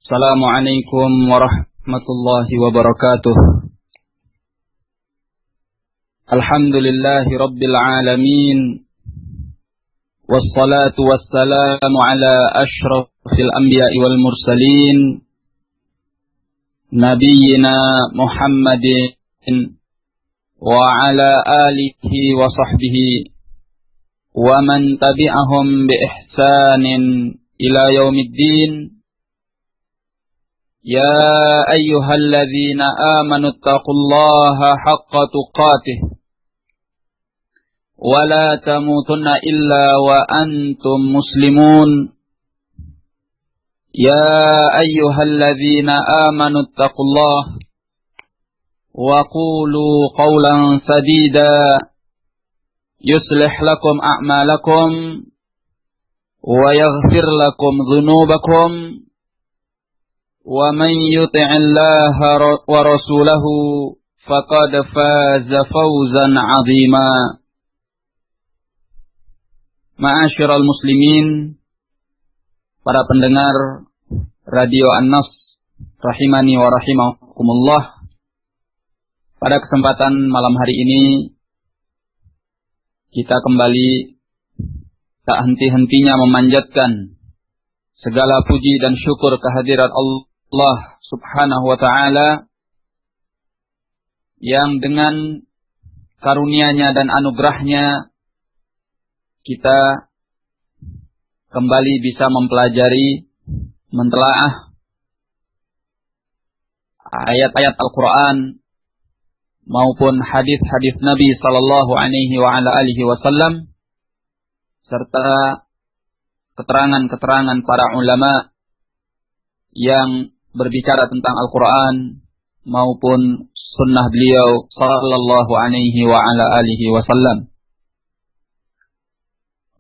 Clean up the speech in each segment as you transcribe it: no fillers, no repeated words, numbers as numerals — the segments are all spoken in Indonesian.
Assalamualaikum warahmatullahi wabarakatuh. Alhamdulillahi rabbil alamin. Wassalatu wassalamu ala ashrafil anbiya'i wal mursalin. Nabiyyina Muhammadin wa ala alihi wa sahbihi wa man tabi'ahum bi ihsanin ila yaumiddin. يا أيها الذين آمنوا اتقوا الله حق تقاته ولا تموتن إلا وأنتم مسلمون. يا أيها الذين آمنوا اتقوا الله وقولوا قولا سديدا يصلح لكم أعمالكم ويغفر لكم ذنوبكم ومن يطع الله ورسوله فقد فاز فوزا عظيما. Ma'asyiral muslimin, para pendengar Radio An-Nas rahimani wa rahimakumullah. Pada kesempatan malam hari ini kita kembali tak henti-hentinya memanjatkan segala puji dan syukur kehadirat Allah subhanahu wa ta'ala yang dengan karunia-Nya dan anugerahnya kita kembali bisa mempelajari, mentelaah ayat-ayat Al-Quran maupun hadis-hadis Nabi sallallahu alaihi wa ala alihi wasallam serta keterangan-keterangan para ulama yang berbicara tentang Al-Quran maupun sunnah beliau sallallahu alaihi wa ala alihi wasallam.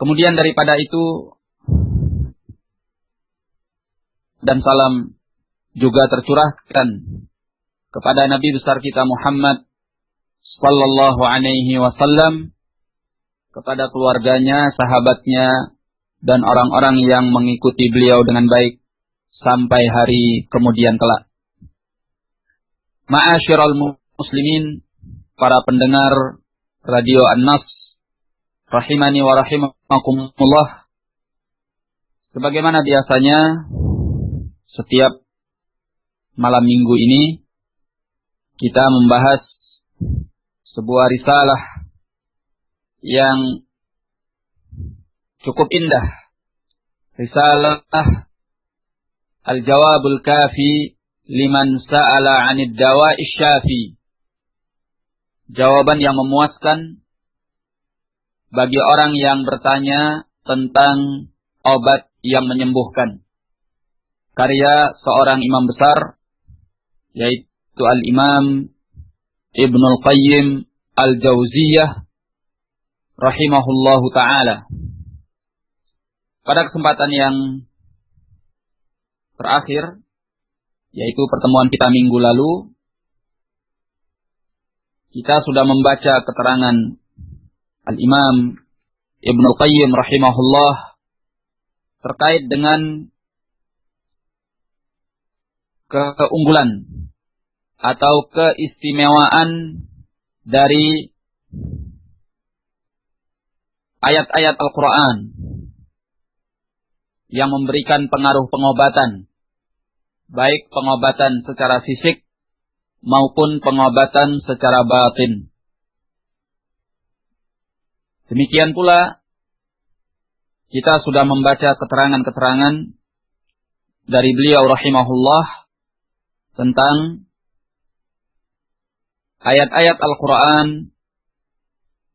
Kemudian daripada itu dan salam juga tercurahkan kepada Nabi besar kita Muhammad sallallahu alaihi wasallam, kepada keluarganya, sahabatnya, dan orang-orang yang mengikuti beliau dengan baik sampai hari kemudian kelak. Ma'asyiral muslimin, para pendengar Radio An-Nas rahimani wa rahimakumullah. Sebagaimana biasanya setiap malam minggu ini kita membahas sebuah risalah yang cukup indah. Risalah Al-Jawabul Kafi liman sa'ala 'anid dawa'i syafi. Jawaban yang memuaskan bagi orang yang bertanya tentang obat yang menyembuhkan. Karya seorang imam besar, yaitu Al-Imam Ibnul Qayyim Al-Jauziyah rahimahullahu ta'ala. Pada kesempatan yang terakhir, yaitu pertemuan kita minggu lalu, kita sudah membaca keterangan Al-Imam Ibnul Qayyim rahimahullah terkait dengan keunggulan atau keistimewaan dari ayat-ayat Al-Quran yang memberikan pengaruh pengobatan, baik pengobatan secara fisik maupun pengobatan secara batin. Demikian pula kita sudah membaca keterangan-keterangan dari beliau rahimahullah tentang ayat-ayat Al-Quran,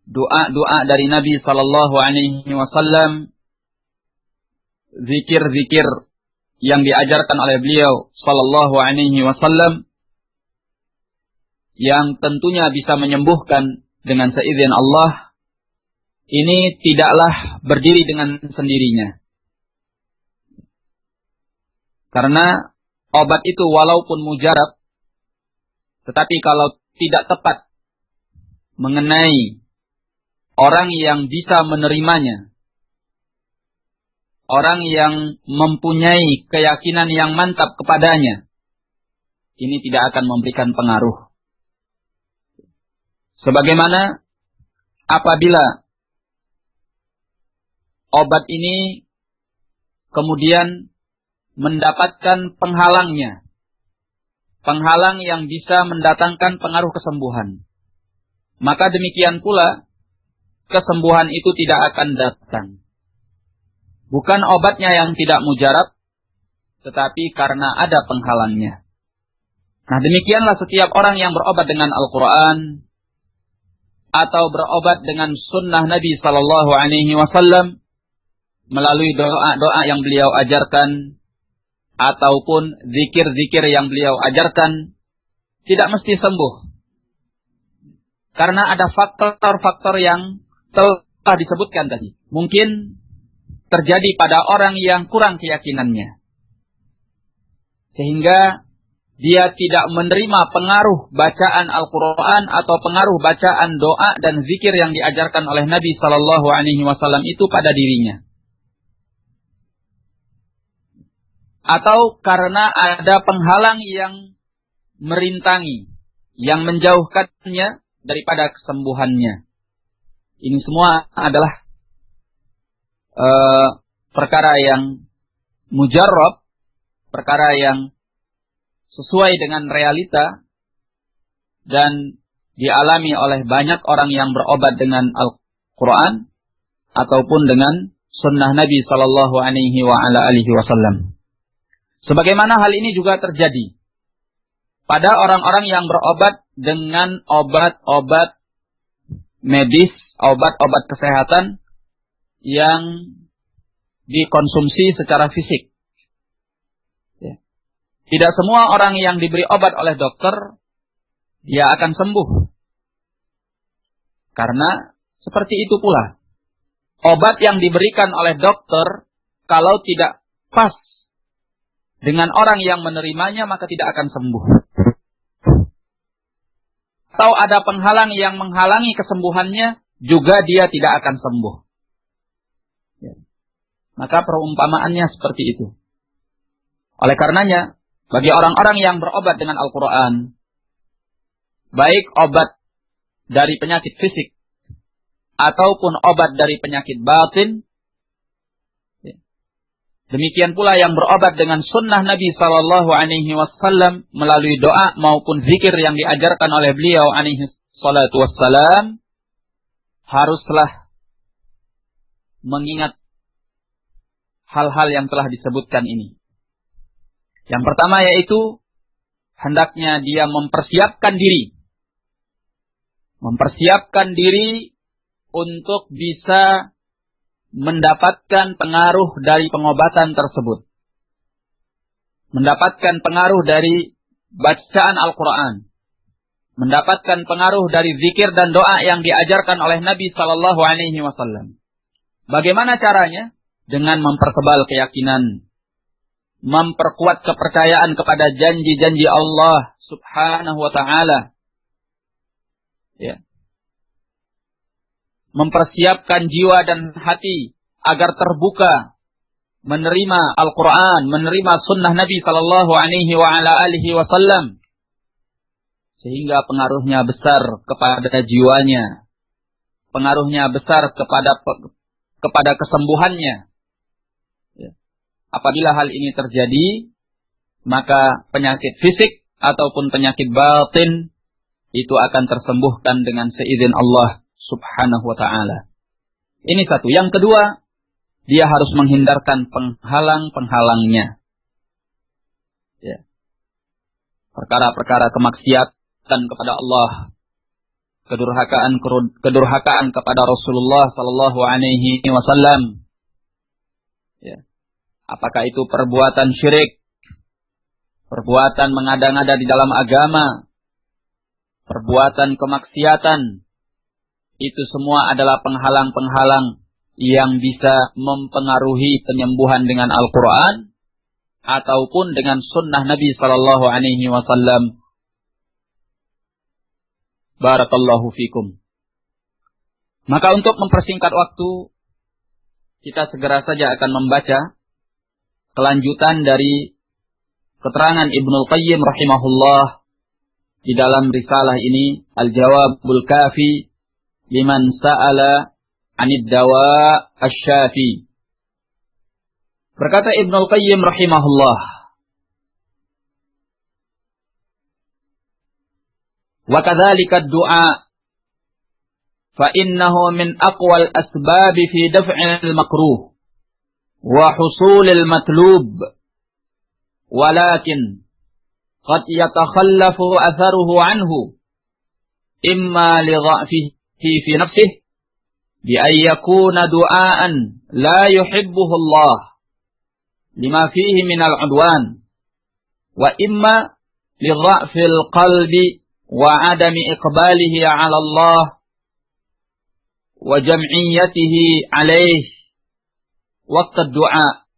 doa-doa dari Nabi sallallahu alaihi wasallam, zikir-zikir yang diajarkan oleh beliau sallallahu alaihi wasallam yang tentunya bisa menyembuhkan dengan seizin Allah. Ini tidaklah berdiri dengan sendirinya. Karena obat itu walaupun mujarab, tetapi kalau tidak tepat mengenai orang yang bisa menerimanya, orang yang mempunyai keyakinan yang mantap kepadanya, ini tidak akan memberikan pengaruh. Sebagaimana apabila obat ini kemudian mendapatkan penghalangnya, penghalang yang bisa mendatangkan pengaruh kesembuhan, maka demikian pula kesembuhan itu tidak akan datang. Bukan obatnya yang tidak mujarab, tetapi karena ada penghalangnya. Nah, demikianlah setiap orang yang berobat dengan Al-Quran atau berobat dengan sunnah Nabi Sallallahu Alaihi Wasallam melalui doa-doa yang beliau ajarkan ataupun zikir-zikir yang beliau ajarkan, tidak mesti sembuh. Karena ada faktor-faktor yang telah disebutkan tadi. Mungkin terjadi pada orang yang kurang keyakinannya, sehingga dia tidak menerima pengaruh bacaan Al-Quran atau pengaruh bacaan doa dan zikir yang diajarkan oleh Nabi Sallallahu Alaihi Wasallam itu pada dirinya. Atau karena ada penghalang yang merintangi, yang menjauhkannya daripada kesembuhannya. Ini semua adalah perkara yang mujarrab, perkara yang sesuai dengan realita dan dialami oleh banyak orang yang berobat dengan Al-Quran ataupun dengan sunnah Nabi Sallallahu Alaihi Wasallam. Sebagaimana hal ini juga terjadi pada orang-orang yang berobat dengan obat-obat medis, obat-obat kesehatan yang dikonsumsi secara fisik. Tidak semua orang yang diberi obat oleh dokter, dia akan sembuh. Karena seperti itu pula, obat yang diberikan oleh dokter, kalau tidak pas dengan orang yang menerimanya, maka tidak akan sembuh. Atau ada penghalang yang menghalangi kesembuhannya, juga dia tidak akan sembuh. Maka perumpamaannya seperti itu. Oleh karenanya, bagi orang-orang yang berobat dengan Al-Quran, baik obat dari penyakit fisik ataupun obat dari penyakit batin, demikian pula yang berobat dengan sunnah Nabi Sallallahu Alaihi Wasallam melalui doa maupun zikir yang diajarkan oleh beliau alaihi salatu wassalam, haruslah mengingat hal-hal yang telah disebutkan ini. Yang pertama yaitu hendaknya dia mempersiapkan diri. Mempersiapkan diri untuk bisa mendapatkan pengaruh dari pengobatan tersebut. Mendapatkan pengaruh dari bacaan Al-Quran. Mendapatkan pengaruh dari zikir dan doa yang diajarkan oleh Nabi Sallallahu Alaihi Wasallam. Bagaimana caranya? Dengan mempertebal keyakinan. Memperkuat kepercayaan kepada janji-janji Allah Subhanahu wa ta'ala. Ya. Mempersiapkan jiwa dan hati agar terbuka menerima Al-Quran, menerima sunnah Nabi Sallallahu Alaihi Wasallam, sehingga pengaruhnya besar kepada jiwanya, pengaruhnya besar kepada kesembuhannya. Apabila hal ini terjadi, maka penyakit fisik ataupun penyakit batin itu akan tersembuhkan dengan seizin Allah Subhanahu wa ta'ala. Ini satu. Yang kedua, dia harus menghindarkan penghalang-penghalangnya. Ya. Perkara-perkara kemaksiatan kepada Allah, kedurhakaan kepada Rasulullah sallallahu alaihi wasallam. Ya. Apakah itu perbuatan syirik, perbuatan mengada-ngada di dalam agama, perbuatan kemaksiatan, itu semua adalah penghalang-penghalang yang bisa mempengaruhi penyembuhan dengan Al-Quran ataupun dengan sunnah Nabi Sallallahu Alaihi Wasallam. Barakallahu fikum. Maka untuk mempersingkat waktu, kita segera saja akan membaca kelanjutan dari keterangan Ibnul Qayyim rahimahullah di dalam risalah ini, Al-Jawabul Kafi liman sa'ala 'anid dawa asy-syafi. Berkata Ibnul Qayyim rahimahullah, wa kadzalika ad-du'a fa innahu min aqwal asbab fi daf'il makruh wa husulil matlub, walakin qad yatakhallafu atharuhu anhu imma li dha'fihi fi nafsihi bi an yakuna du'aan la yuhibbuhu Allah lima fihi min al-'udwan, wa imma li dha'fil qalbi wa 'adami iqbalihi 'ala Allah wa jam'iyyatihi 'alayhi waqt ad-du'a,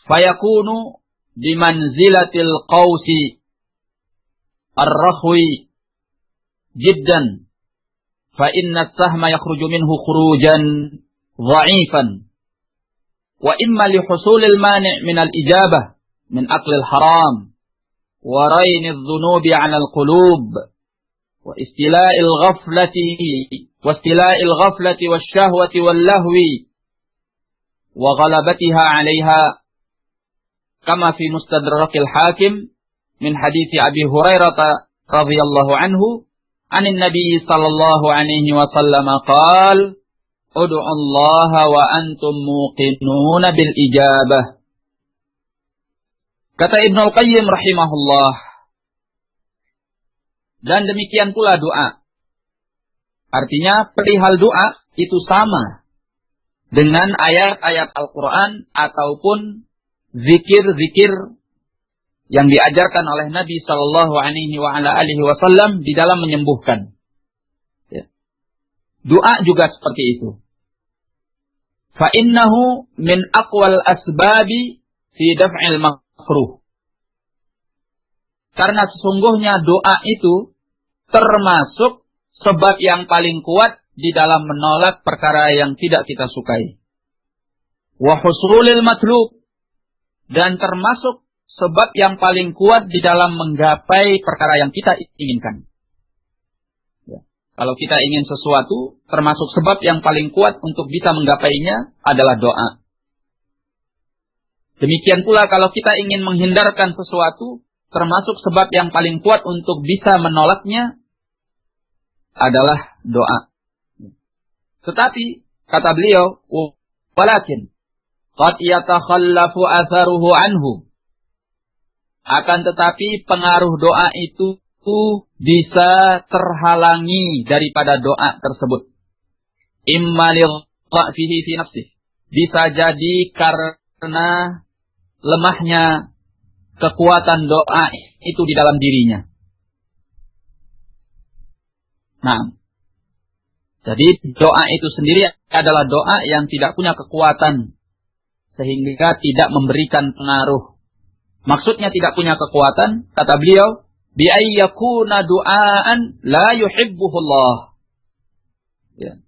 fayakunu bimanzilatil qawsi ar-rakhwi jiddan, fa inna as-sahma yakhruju minhu khurujan dha'ifan, wa imma li husulil mani' min al-ijabah min aqlil haram wa raynidh dhunubi 'ala al-qulub wa istila'il ghaflati wasyahwati wal-lahwi wa ghalabatiha 'alayha, kama fi mustadrakil hakim min hadithi Abi Hurairah radhiyallahu anhu 'anin nabiy sallallahu alaihi wasallam qala ud'u Allah wa antum muqinuna bil ijabah. Kata Ibnul Qayyim rahimahullah, dan demikian pula doa. Artinya perihal doa itu sama dengan ayat-ayat Al-Quran ataupun zikir-zikir yang diajarkan oleh Nabi Sallallahu Alaihi Wasallam di dalam menyembuhkan. Ya. Doa juga seperti itu. Fa innahu min aqwal asbabi fi daf'il makruh. Karena sesungguhnya doa itu termasuk sebab yang paling kuat di dalam menolak perkara yang tidak kita sukai. Wa husulil matlub, dan termasuk sebab yang paling kuat di dalam menggapai perkara yang kita inginkan. Ya. Kalau kita ingin sesuatu, termasuk sebab yang paling kuat untuk bisa menggapainya adalah doa. Demikian pula kalau kita ingin menghindarkan sesuatu, termasuk sebab yang paling kuat untuk bisa menolaknya adalah doa. Tetapi, kata beliau, walakin qad yatakhallafu atharuhu anhu. Akan tetapi pengaruh doa itu bisa terhalangi daripada doa tersebut. Imma li dha'fihi fi nafsihi. Bisa jadi karena lemahnya kekuatan doa itu di dalam dirinya. Nah, jadi doa itu sendiri adalah doa yang tidak punya kekuatan sehingga tidak memberikan pengaruh. Maksudnya tidak punya kekuatan, kata beliau, bi ayyakuna du'aan la yuhibbuhullah. Ya.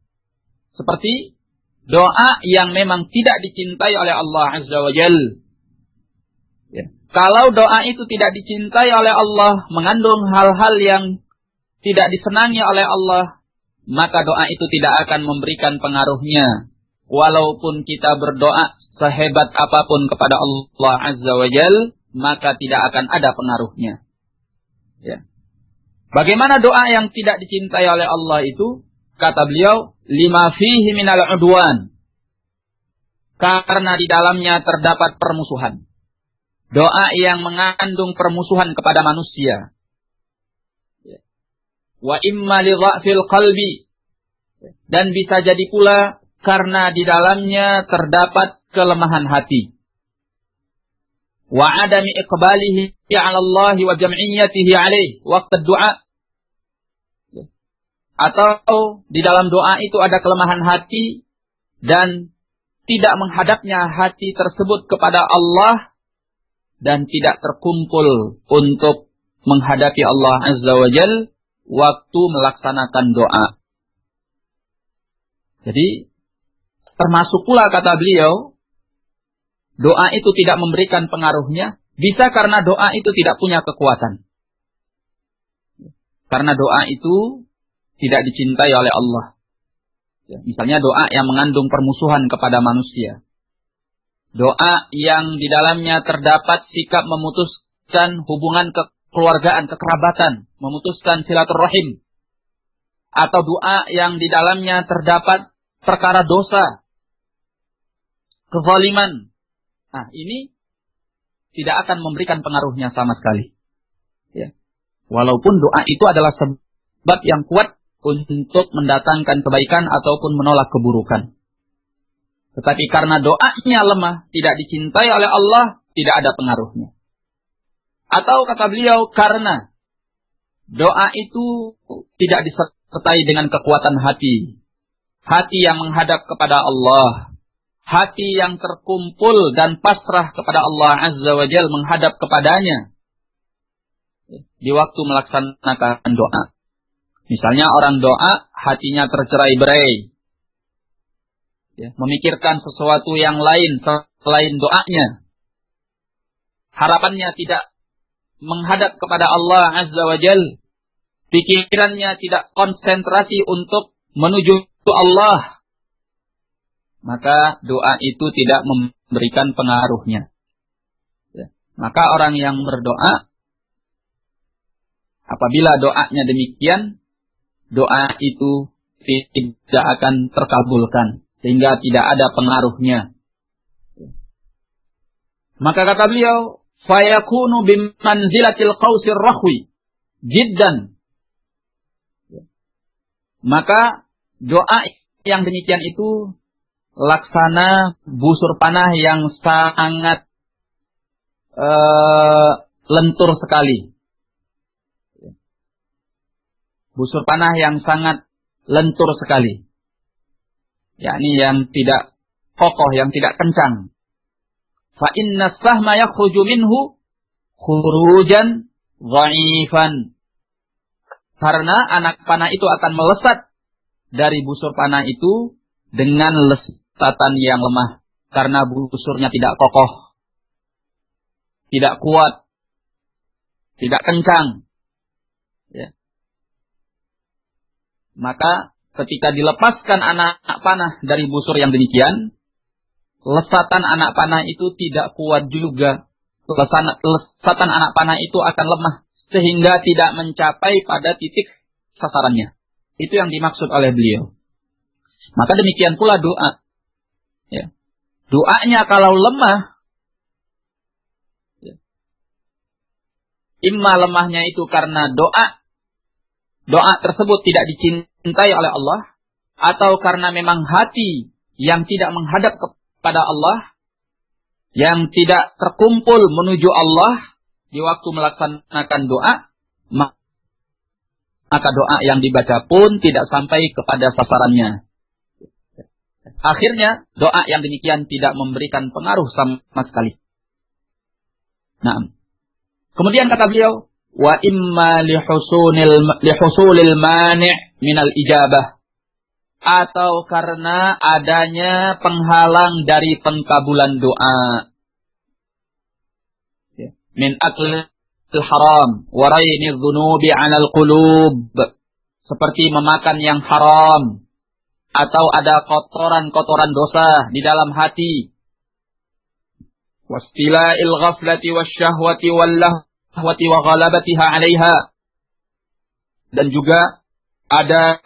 Seperti doa yang memang tidak dicintai oleh Allah Azza wa Jalla. Ya. Kalau doa itu tidak dicintai oleh Allah, mengandung hal-hal yang tidak disenangi oleh Allah, maka doa itu tidak akan memberikan pengaruhnya. Walaupun kita berdoa sehebat apapun kepada Allah Azza wa Jalla, maka tidak akan ada pengaruhnya. Ya. Bagaimana doa yang tidak dicintai oleh Allah itu? Kata beliau, lima fihi minal udwan. Karena di dalamnya terdapat permusuhan. Doa yang mengandung permusuhan kepada manusia. Ya. Wa imma li dha'fil qalbi. Dan bisa jadi pula karena di dalamnya terdapat kelemahan hati. Wa adami iqbalihi 'ala Allah wa jam'iyyatihi 'alaihi waqt ad-du'a. Atau di dalam doa itu ada kelemahan hati dan tidak menghadapnya hati tersebut kepada Allah dan tidak terkumpul untuk menghadapi Allah Azza wa Jalla waktu melaksanakan doa. Jadi termasuk pula kata beliau, doa itu tidak memberikan pengaruhnya, bisa karena doa itu tidak punya kekuatan. Karena doa itu tidak dicintai oleh Allah. Misalnya doa yang mengandung permusuhan kepada manusia. Doa yang di dalamnya terdapat sikap memutuskan hubungan kekeluargaan, kekerabatan, memutuskan silaturahim. Atau doa yang di dalamnya terdapat perkara dosa, kezaliman. Nah, ini tidak akan memberikan pengaruhnya sama sekali. Ya. Walaupun doa itu adalah sebab yang kuat untuk mendatangkan kebaikan ataupun menolak keburukan. Tetapi karena doanya lemah, tidak dicintai oleh Allah, tidak ada pengaruhnya. Atau kata beliau, karena doa itu tidak disertai dengan kekuatan hati. Hati yang menghadap kepada Allah. Hati yang terkumpul dan pasrah kepada Allah Azza wa Jalla menghadap kepadanya di waktu melaksanakan doa. Misalnya orang doa, hatinya tercerai-berai. Ya, memikirkan sesuatu yang lain selain doanya. Harapannya tidak menghadap kepada Allah Azza wa Jalla. Pikirannya tidak konsentrasi untuk menuju Allah. Maka doa itu tidak memberikan pengaruhnya. Ya. Maka orang yang berdoa, apabila doanya demikian, doa itu tidak akan terkabulkan. Sehingga tidak ada pengaruhnya. Maka kata beliau, فَيَكُونُ بِمَنْزِلَةِ الْقَوْسِ الرَّخْوِ جِدًّا. Maka doa yang demikian itu laksana busur panah yang sangat lentur sekali. Busur panah yang sangat lentur sekali. Yakni yang tidak kokoh, yang tidak kencang. Fa inna sahma yakhruju minhu khurujan dha'ifan. Karena anak panah itu akan melesat dari busur panah itu dengan lesatan yang lemah. Karena busurnya tidak kokoh, tidak kuat, tidak kencang. Ya. Maka ketika dilepaskan anak panah dari busur yang demikian, lesatan anak panah itu tidak kuat juga. Lesatan anak panah itu akan lemah sehingga tidak mencapai pada titik sasarannya. Itu yang dimaksud oleh beliau. Maka demikian pula doa. Ya. Doanya kalau lemah, ya. Imma lemahnya itu karena doa tersebut tidak dicintai oleh Allah, atau karena memang hati yang tidak menghadap kepada Allah, yang tidak terkumpul menuju Allah di waktu melaksanakan doa, maka doa yang dibaca pun tidak sampai kepada sasarannya. Akhirnya doa yang demikian tidak memberikan pengaruh sama sekali. Nah, kemudian kata beliau, wa imma lihusulil mani' minal ijabah, atau karena adanya penghalang dari pengkabulan doa. Min aklil haram wa raini dzunubi 'alal qulub, seperti memakan yang haram atau ada kotoran-kotoran dosa di dalam hati. Wastila'il ghaflati wasyahwati wallahwati wa ghalabatiha 'alaiha, dan juga ada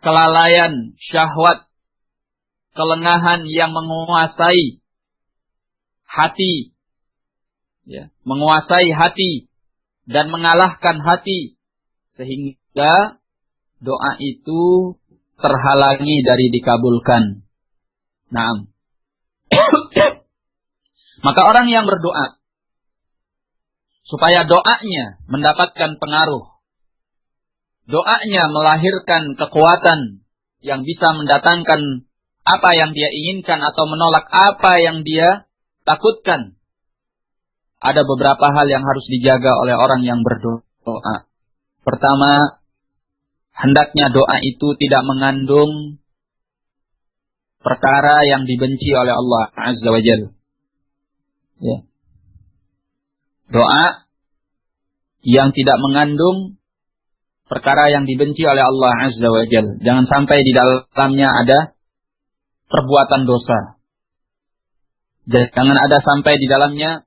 kelalaian syahwat, kelengahan yang menguasai hati, ya, menguasai hati dan mengalahkan hati, sehingga doa itu terhalangi dari dikabulkan. Nah, maka orang yang berdoa supaya doanya mendapatkan pengaruh, doanya melahirkan kekuatan yang bisa mendatangkan apa yang dia inginkan atau menolak apa yang dia takutkan, ada beberapa hal yang harus dijaga oleh orang yang berdoa. Pertama, hendaknya doa itu tidak mengandung perkara yang dibenci oleh Allah Azza wa Jalla. Ya. Doa yang tidak mengandung perkara yang dibenci oleh Allah Azza wa Jalla. Jangan sampai di dalamnya ada perbuatan dosa. Jangan ada sampai di dalamnya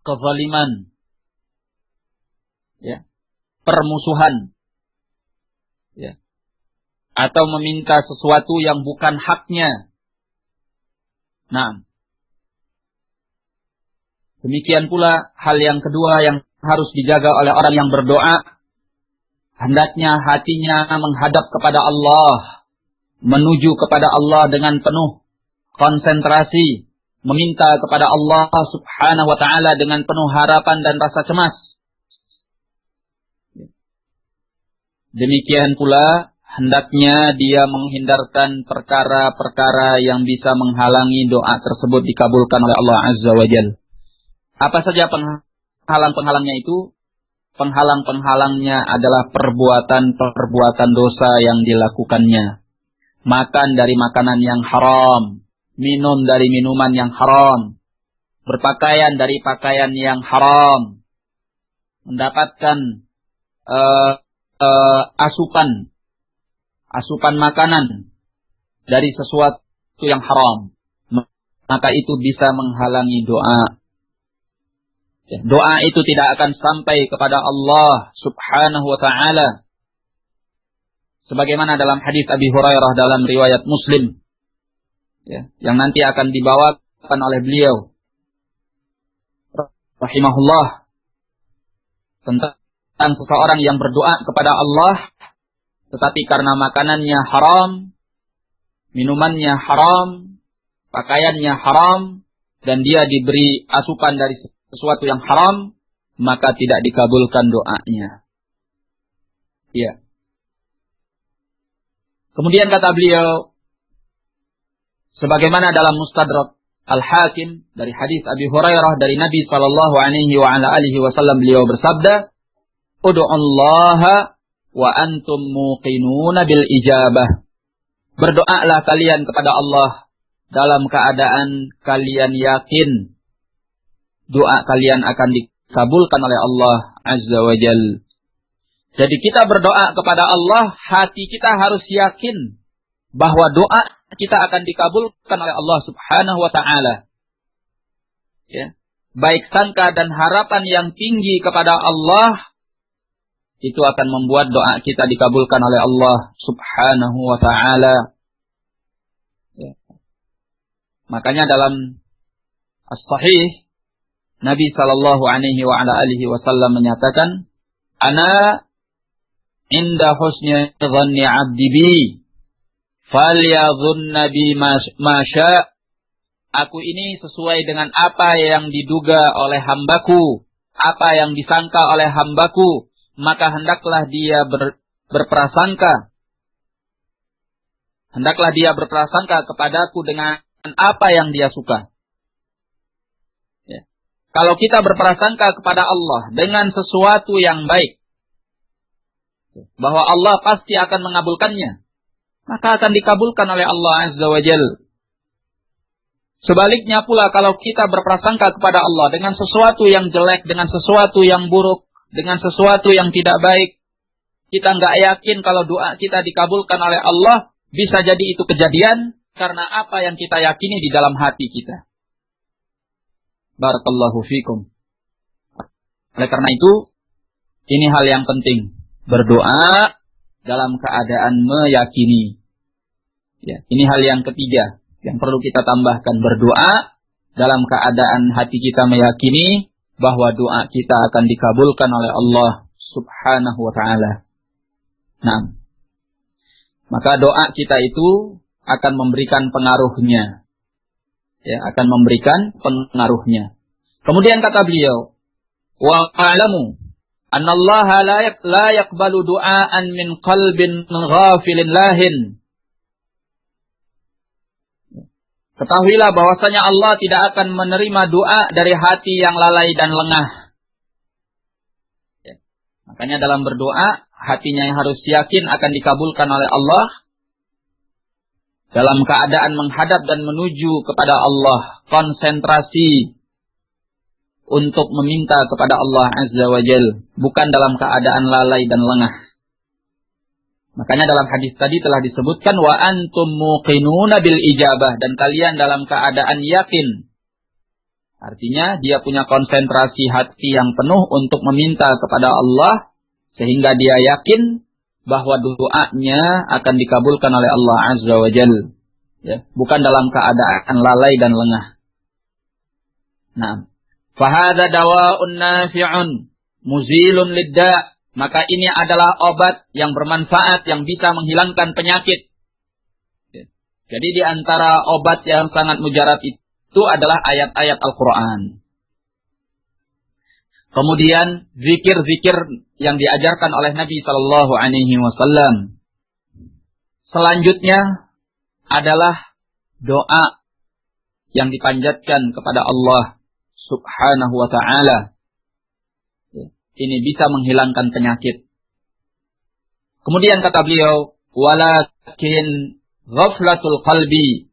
kezaliman, ya, permusuhan, ya, atau meminta sesuatu yang bukan haknya. Nah, demikian pula hal yang kedua yang harus dijaga oleh orang yang berdoa, hendaknya hatinya menghadap kepada Allah, menuju kepada Allah dengan penuh konsentrasi, meminta kepada Allah Subhanahu wa ta'ala dengan penuh harapan dan rasa cemas. Demikian pula hendaknya dia menghindarkan perkara-perkara yang bisa menghalangi doa tersebut dikabulkan oleh Allah Azza wa Jalla. Apa saja penghalang-penghalangnya itu? Penghalang-penghalangnya adalah perbuatan-perbuatan dosa yang dilakukannya. Makan dari makanan yang haram, minum dari minuman yang haram, berpakaian dari pakaian yang haram, mendapatkan asupan makanan dari sesuatu yang haram, maka itu bisa menghalangi doa. Doa itu tidak akan sampai kepada Allah Subhanahu wa ta'ala. Sebagaimana dalam hadis Abi Hurairah dalam riwayat Muslim, ya, yang nanti akan dibawakan oleh beliau rahimahullah, tentang seseorang yang berdoa kepada Allah tetapi karena makanannya haram, minumannya haram, pakaiannya haram, dan dia diberi asupan dari sesuatu yang haram, maka tidak dikabulkan doanya. Ya. Kemudian kata beliau, sebagaimana dalam Mustadrak Al-Hakim dari hadis Abi Hurairah dari Nabi sallallahu alaihi wa ala alihi wasallam, beliau bersabda, "Ud'ullaha wa antum muqinuna bil ijabah." Berdoalah kalian kepada Allah dalam keadaan kalian yakin doa kalian akan dikabulkan oleh Allah Azza wa Jalla. Jadi kita berdoa kepada Allah, hati kita harus yakin bahwa doa kita akan dikabulkan oleh Allah Subhanahu wa ta'ala. Ya. Baik sangka dan harapan yang tinggi kepada Allah, itu akan membuat doa kita dikabulkan oleh Allah Subhanahu wa ta'ala. Ya. Makanya dalam As-Sahih, Nabi sallallahu alaihi wa ala alihi wasallam menyatakan, "Ana inda husni dhanni 'abdi bi, falyadhunna bi ma syaa." Aku ini sesuai dengan apa yang diduga oleh hambaku, apa yang disangka oleh hambaku, maka hendaklah dia berprasangka. Hendaklah dia berprasangka kepadaku dengan apa yang dia suka. Ya. Kalau kita berprasangka kepada Allah dengan sesuatu yang baik, bahwa Allah pasti akan mengabulkannya, maka akan dikabulkan oleh Allah Azza wa Jalla. Sebaliknya pula, kalau kita berprasangka kepada Allah dengan sesuatu yang jelek, dengan sesuatu yang buruk, dengan sesuatu yang tidak baik, kita nggak yakin kalau doa kita dikabulkan oleh Allah. Bisa jadi itu kejadian karena apa yang kita yakini di dalam hati kita. Barakallahu fikum. Oleh karena itu, ini hal yang penting. Berdoa dalam keadaan meyakini. Ya, ini hal yang ketiga yang perlu kita tambahkan. Berdoa dalam keadaan hati kita meyakini bahwa doa kita akan dikabulkan oleh Allah Subhanahu wa ta'ala. Nah, maka doa kita itu akan memberikan pengaruhnya. Ya, akan memberikan pengaruhnya. Kemudian kata beliau, "Wa a'lamu anna Allah la yaqbalu du'aan min qalbin ghafilin lahin." Ketahuilah bahwasanya Allah tidak akan menerima doa dari hati yang lalai dan lengah. Ya. Makanya dalam berdoa, hatinya yang harus yakin akan dikabulkan oleh Allah. dalam keadaan menghadap dan menuju kepada Allah, konsentrasi untuk meminta kepada Allah Azza wa Jal, bukan dalam keadaan lalai dan lengah. Makanya dalam hadis tadi telah disebutkan wa antum muqinuna bil ijabah, dan kalian dalam keadaan yakin. Artinya dia punya konsentrasi hati yang penuh untuk meminta kepada Allah, sehingga dia yakin bahwa doanya akan dikabulkan oleh Allah Azza wa Jal. Ya, bukan dalam keadaan lalai dan lengah. Nah, fahadha dawa'un nafi'un muzilun lidda'. Maka ini adalah obat yang bermanfaat yang bisa menghilangkan penyakit. Jadi di antara obat yang sangat mujarab itu adalah ayat-ayat Al-Quran. Kemudian zikir-zikir yang diajarkan oleh Nabi Sallallahu Alaihi Wasallam. Selanjutnya adalah doa yang dipanjatkan kepada Allah Subhanahu wa ta'ala. Ini bisa menghilangkan penyakit. Kemudian kata beliau, walakin ghaflatul qalbi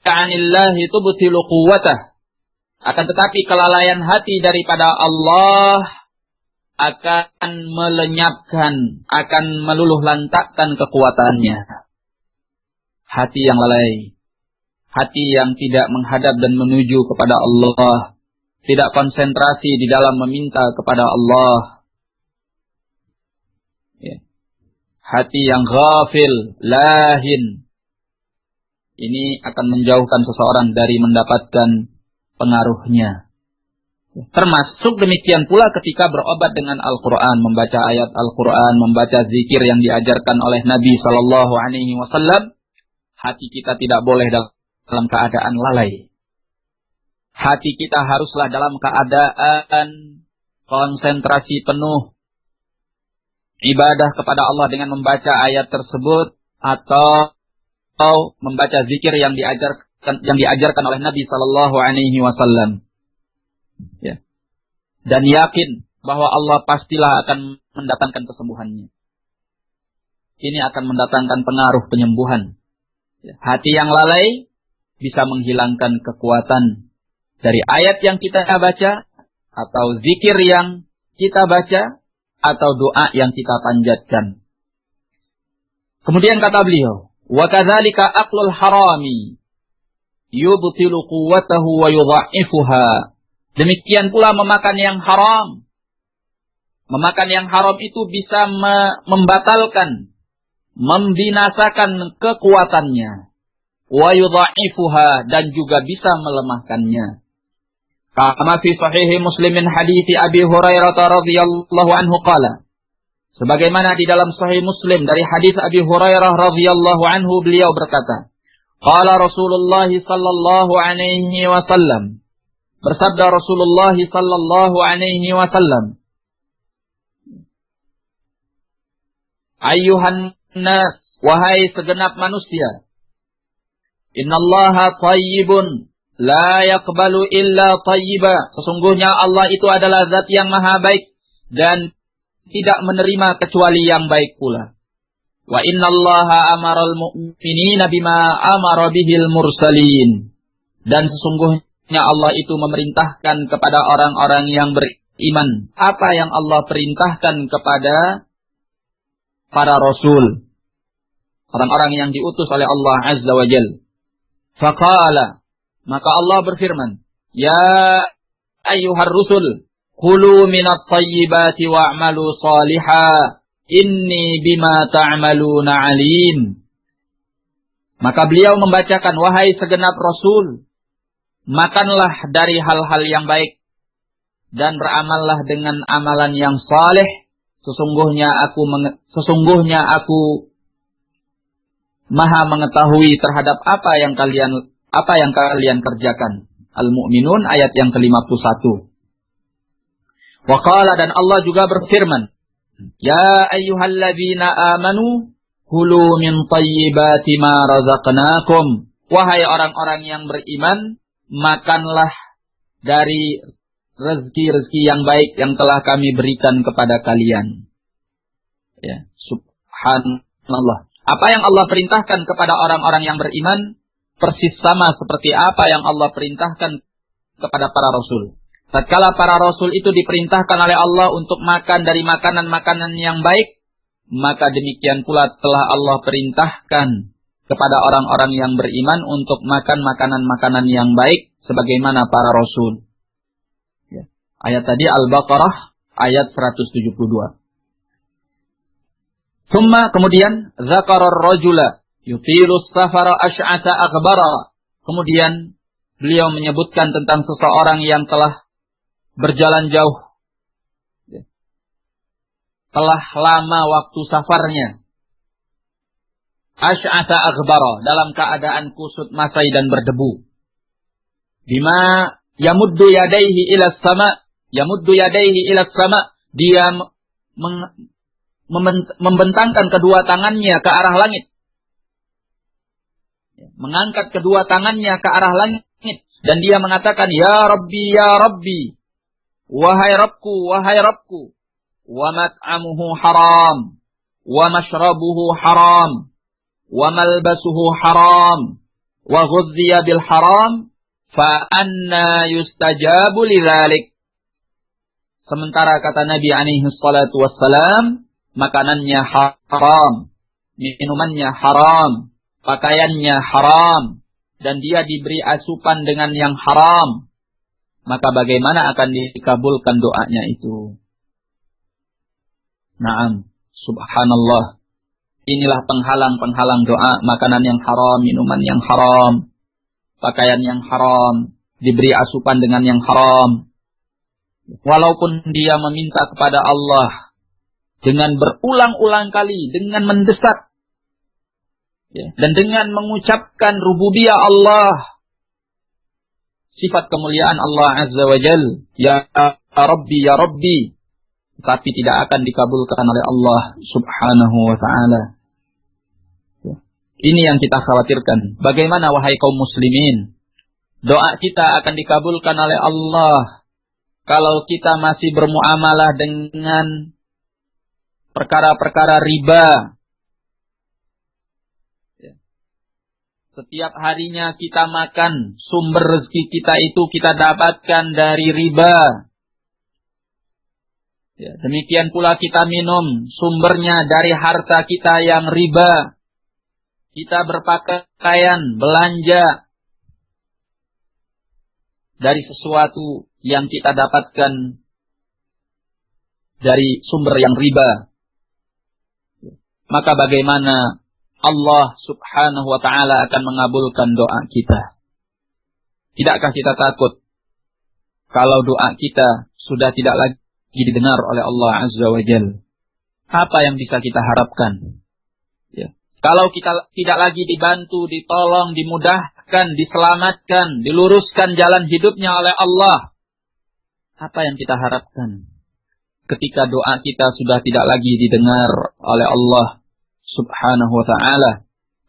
'anillahi tubtilu quwwatah. Akan tetapi kelalaian hati daripada Allah akan melenyapkan, akan meluluh lantakkan kekuatannya. Hati yang lalai, hati yang tidak menghadap dan menuju kepada Allah, tidak konsentrasi di dalam meminta kepada Allah. Ya. Hati yang ghafil, lahin. Ini akan menjauhkan seseorang dari mendapatkan pengaruhnya. Termasuk demikian pula ketika berobat dengan Al-Quran, membaca ayat Al-Quran, membaca zikir yang diajarkan oleh Nabi Sallallahu Alaihi Wasallam. Hati kita tidak boleh dalam keadaan lalai. Hati kita haruslah dalam keadaan konsentrasi penuh ibadah kepada Allah dengan membaca ayat tersebut atau membaca zikir yang diajarkan oleh Nabi Sallallahu Alaihi Wasallam. Ya. Dan yakin bahwa Allah pastilah akan mendatangkan kesembuhannya. Ini akan mendatangkan pengaruh penyembuhan. Ya. Hati yang lalai bisa menghilangkan kekuatan dari ayat yang kita baca, atau zikir yang kita baca, atau doa yang kita panjatkan. Kemudian kata beliau, wa kadzalika aqlul harami yubtilu quwwatahu wa yudha'ifuha. Demikian pula memakan yang haram. Memakan yang haram itu bisa membatalkan, membinasakan kekuatannya. Wa yudha'ifuha, dan juga bisa melemahkannya. Kama fi sahih Muslimin hadithi Abi Hurairah radhiyallahu anhu qala. Sebagaimana di dalam sahih Muslim dari hadis Abi Hurairah radhiyallahu anhu, beliau berkata, qala Rasulullah sallallahu alaihi wasallam. Bersabda Rasulullah sallallahu alaihi wasallam, ayyuhan nas, wahai segenap manusia, innallaha thayyibun la yaqbalu illa thayyiba. Sesungguhnya Allah itu adalah zat yang maha baik dan tidak menerima kecuali yang baik pula. Wa innallaha amaral mu'minina bima amara bihil mursalin. Dan sesungguhnya Allah itu memerintahkan kepada orang-orang yang beriman apa yang Allah perintahkan kepada para rasul, orang-orang yang diutus oleh Allah Azza wa Jalla. Faqala, maka Allah berfirman, ya ayyuhar rusul, kulu minat tayyibati wa'malu salihah, inni bima ta'maluna alim. Maka beliau membacakan, wahai segenap rasul, makanlah dari hal-hal yang baik dan beramallah dengan amalan yang saleh. Sesungguhnya aku maha mengetahui terhadap apa yang kalian kerjakan. Al-Mu'minun ayat yang ke-51. Wa qala, dan Allah juga berfirman, ya ayyuhalladzina amanu kulu min thayyibati ma razaqnakum. Wahai orang-orang yang beriman, makanlah dari rezeki-rezeki yang baik yang telah kami berikan kepada kalian. Ya, subhanallah. Apa yang Allah perintahkan kepada orang-orang yang beriman persis sama seperti apa yang Allah perintahkan kepada para rasul. Tatkala para rasul itu diperintahkan oleh Allah untuk makan dari makanan-makanan yang baik, maka demikian pula telah Allah perintahkan kepada orang-orang yang beriman untuk makan makanan-makanan yang baik sebagaimana para rasul. Ya. Ayat tadi Al-Baqarah ayat 172. Thumma kemudian dzakarar rajula yutilus safara asy'ata aghbara. Kemudian beliau menyebutkan tentang seseorang yang telah berjalan jauh, telah lama waktu safarnya. Asy'ata aghbara, dalam keadaan kusut masai dan berdebu. Bima yamuddu yadayhi ila sama, yamuddu yadayhi ila sama, dia membentangkan kedua tangannya ke arah langit. Mengangkat kedua tangannya ke arah langit. Dan dia mengatakan, Ya Rabbi, wahai Rabbku, wa mat'amuhu haram, wa mashrabuhu haram, wa malbasuhu haram, wa ghudhiya bil haram, fa anna yustajabu lidzalik. Sementara kata Nabi alaihi salatu wassalam, makanannya haram, minumannya haram, pakaiannya haram, dan dia diberi asupan dengan yang haram, maka bagaimana akan dikabulkan doanya itu? Naam, subhanallah. Inilah penghalang-penghalang doa, makanan yang haram, minuman yang haram, pakaian yang haram, diberi asupan dengan yang haram. Walaupun dia meminta kepada Allah dengan berulang-ulang kali, dengan mendesak, dan dengan mengucapkan rububiyah Allah, sifat kemuliaan Allah Azza wa Jal, Ya Rabbi, tapi tidak akan dikabulkan oleh Allah Subhanahu wa Ta'ala. Ini yang kita khawatirkan. Bagaimana wahai kaum muslimin, doa kita akan dikabulkan oleh Allah kalau kita masih bermuamalah dengan perkara-perkara riba. Setiap harinya kita makan, sumber rezeki kita itu kita dapatkan dari riba. Ya, demikian pula kita minum, sumbernya dari harta kita yang riba. Kita berpakaian, belanja dari sesuatu yang kita dapatkan dari sumber yang riba. Maka bagaimana Allah Subhanahu wa Ta'ala akan mengabulkan doa kita? Tidakkah kita takut kalau doa kita sudah tidak lagi didengar oleh Allah Azza wa Jalla? Apa yang bisa kita harapkan? Ya. Kalau kita tidak lagi dibantu, ditolong, dimudahkan, diselamatkan, diluruskan jalan hidupnya oleh Allah, apa yang kita harapkan ketika doa kita sudah tidak lagi didengar oleh Allah Subhanahu wa Ta'ala?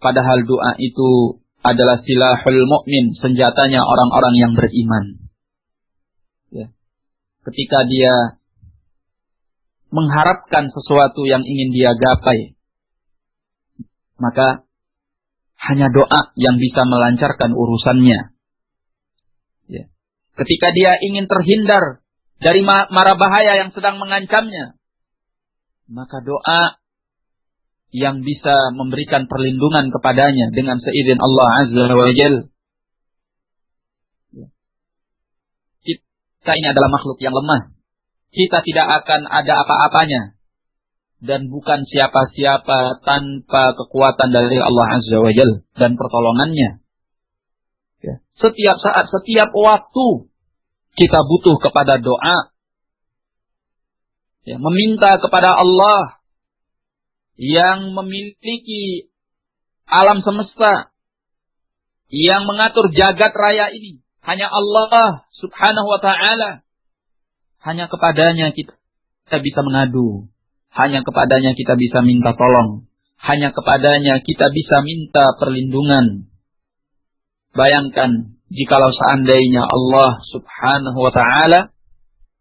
Padahal doa itu adalah silahul mu'min, senjatanya orang-orang yang beriman. Ya. Ketika dia mengharapkan sesuatu yang ingin dia gapai, maka hanya doa yang bisa melancarkan urusannya. Ya. Ketika dia ingin terhindar dari mara bahaya yang sedang mengancamnya, maka doa yang bisa memberikan perlindungan kepadanya dengan seizin Allah Azza wa Jalla. Kita ini adalah makhluk yang lemah. Kita tidak akan ada apa-apanya dan bukan siapa-siapa tanpa kekuatan dari Allah Azza wa Jalla dan pertolongannya. Ya. Setiap saat, setiap waktu kita butuh kepada doa. Ya, meminta kepada Allah yang memiliki alam semesta, yang mengatur jagat raya ini. Hanya Allah Subhanahu wa Ta'ala. Hanya kepadanya kita bisa mengadu. Hanya kepadanya kita bisa minta tolong. Hanya kepadanya kita bisa minta perlindungan. Bayangkan jikalau seandainya Allah Subhanahu wa Ta'ala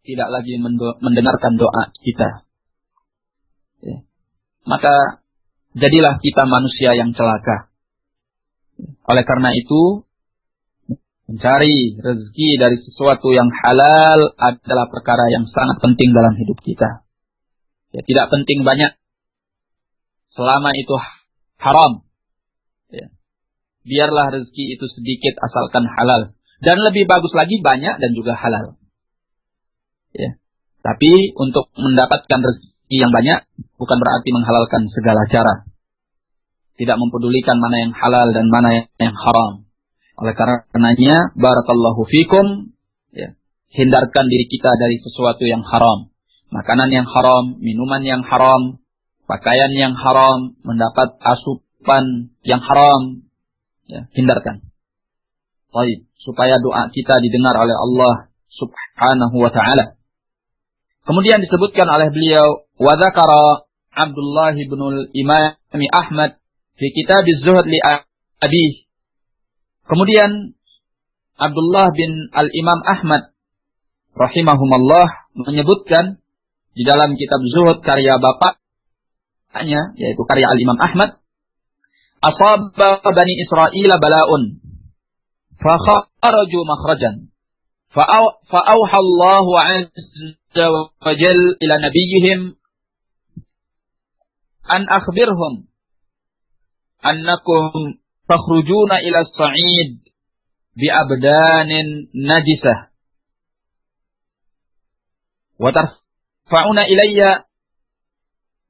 tidak lagi mendengarkan doa kita. Ya. Maka jadilah kita manusia yang celaka. Oleh karena itu, mencari rezeki dari sesuatu yang halal adalah perkara yang sangat penting dalam hidup kita. Ya, tidak penting banyak, selama itu haram. Ya. Biarlah rezeki itu sedikit asalkan halal. Dan lebih bagus lagi banyak dan juga halal. Ya. Tapi untuk mendapatkan rezeki yang banyak bukan berarti menghalalkan segala cara. Tidak mempedulikan mana yang halal dan mana yang haram. Oleh karenanya, barakallahu fikum, ya, hindarkan diri kita dari sesuatu yang haram. Makanan yang haram, minuman yang haram, pakaian yang haram, mendapat asupan yang haram, ya, hindarkan. Baik, supaya doa kita didengar oleh Allah Subhanahu wa ta'ala. Kemudian disebutkan oleh beliau, wa dzakara Abdullah bin al-Imam Ahmad fi kitab az-Zuhd li Abi. Kemudian Abdullah bin al-Imam Ahmad rahimahumullah menyebutkan di dalam kitab Zuhud karya bapaknya, yaitu karya al-Imam Ahmad, asaba bani Israil bala'un fa kharaju makhrajan fa auha Allahu 'azza wa jalla ila nabiyyihim an akhbirhum annakum fakhrujuna ila as-sa'id bi abdanin najisah wa tarfa'una ilayya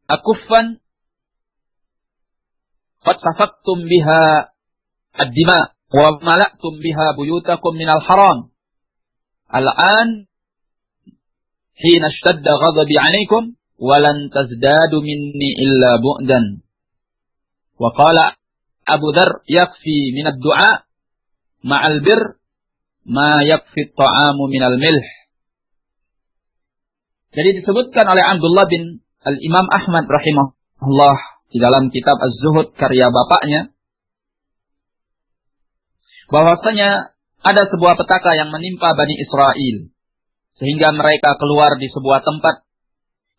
akuffan qad safaqtum biha ad-dima wa mala'tum biha buyutakum minal haram al-an hina ishtadda ghadabi 'alaykum wa lan tazdadu minni illa bu'dan. Wa qala Abu Dzar yakfi min ad-du'a ma'al bir ma yakfi at-ta'amu min al-milh. Jadi disebutkan oleh Abdullah bin al-Imam Ahmad rahimahullah di dalam kitab Az-Zuhud karya bapaknya, bahwasanya ada sebuah petaka yang menimpa Bani Israel sehingga mereka keluar di sebuah tempat.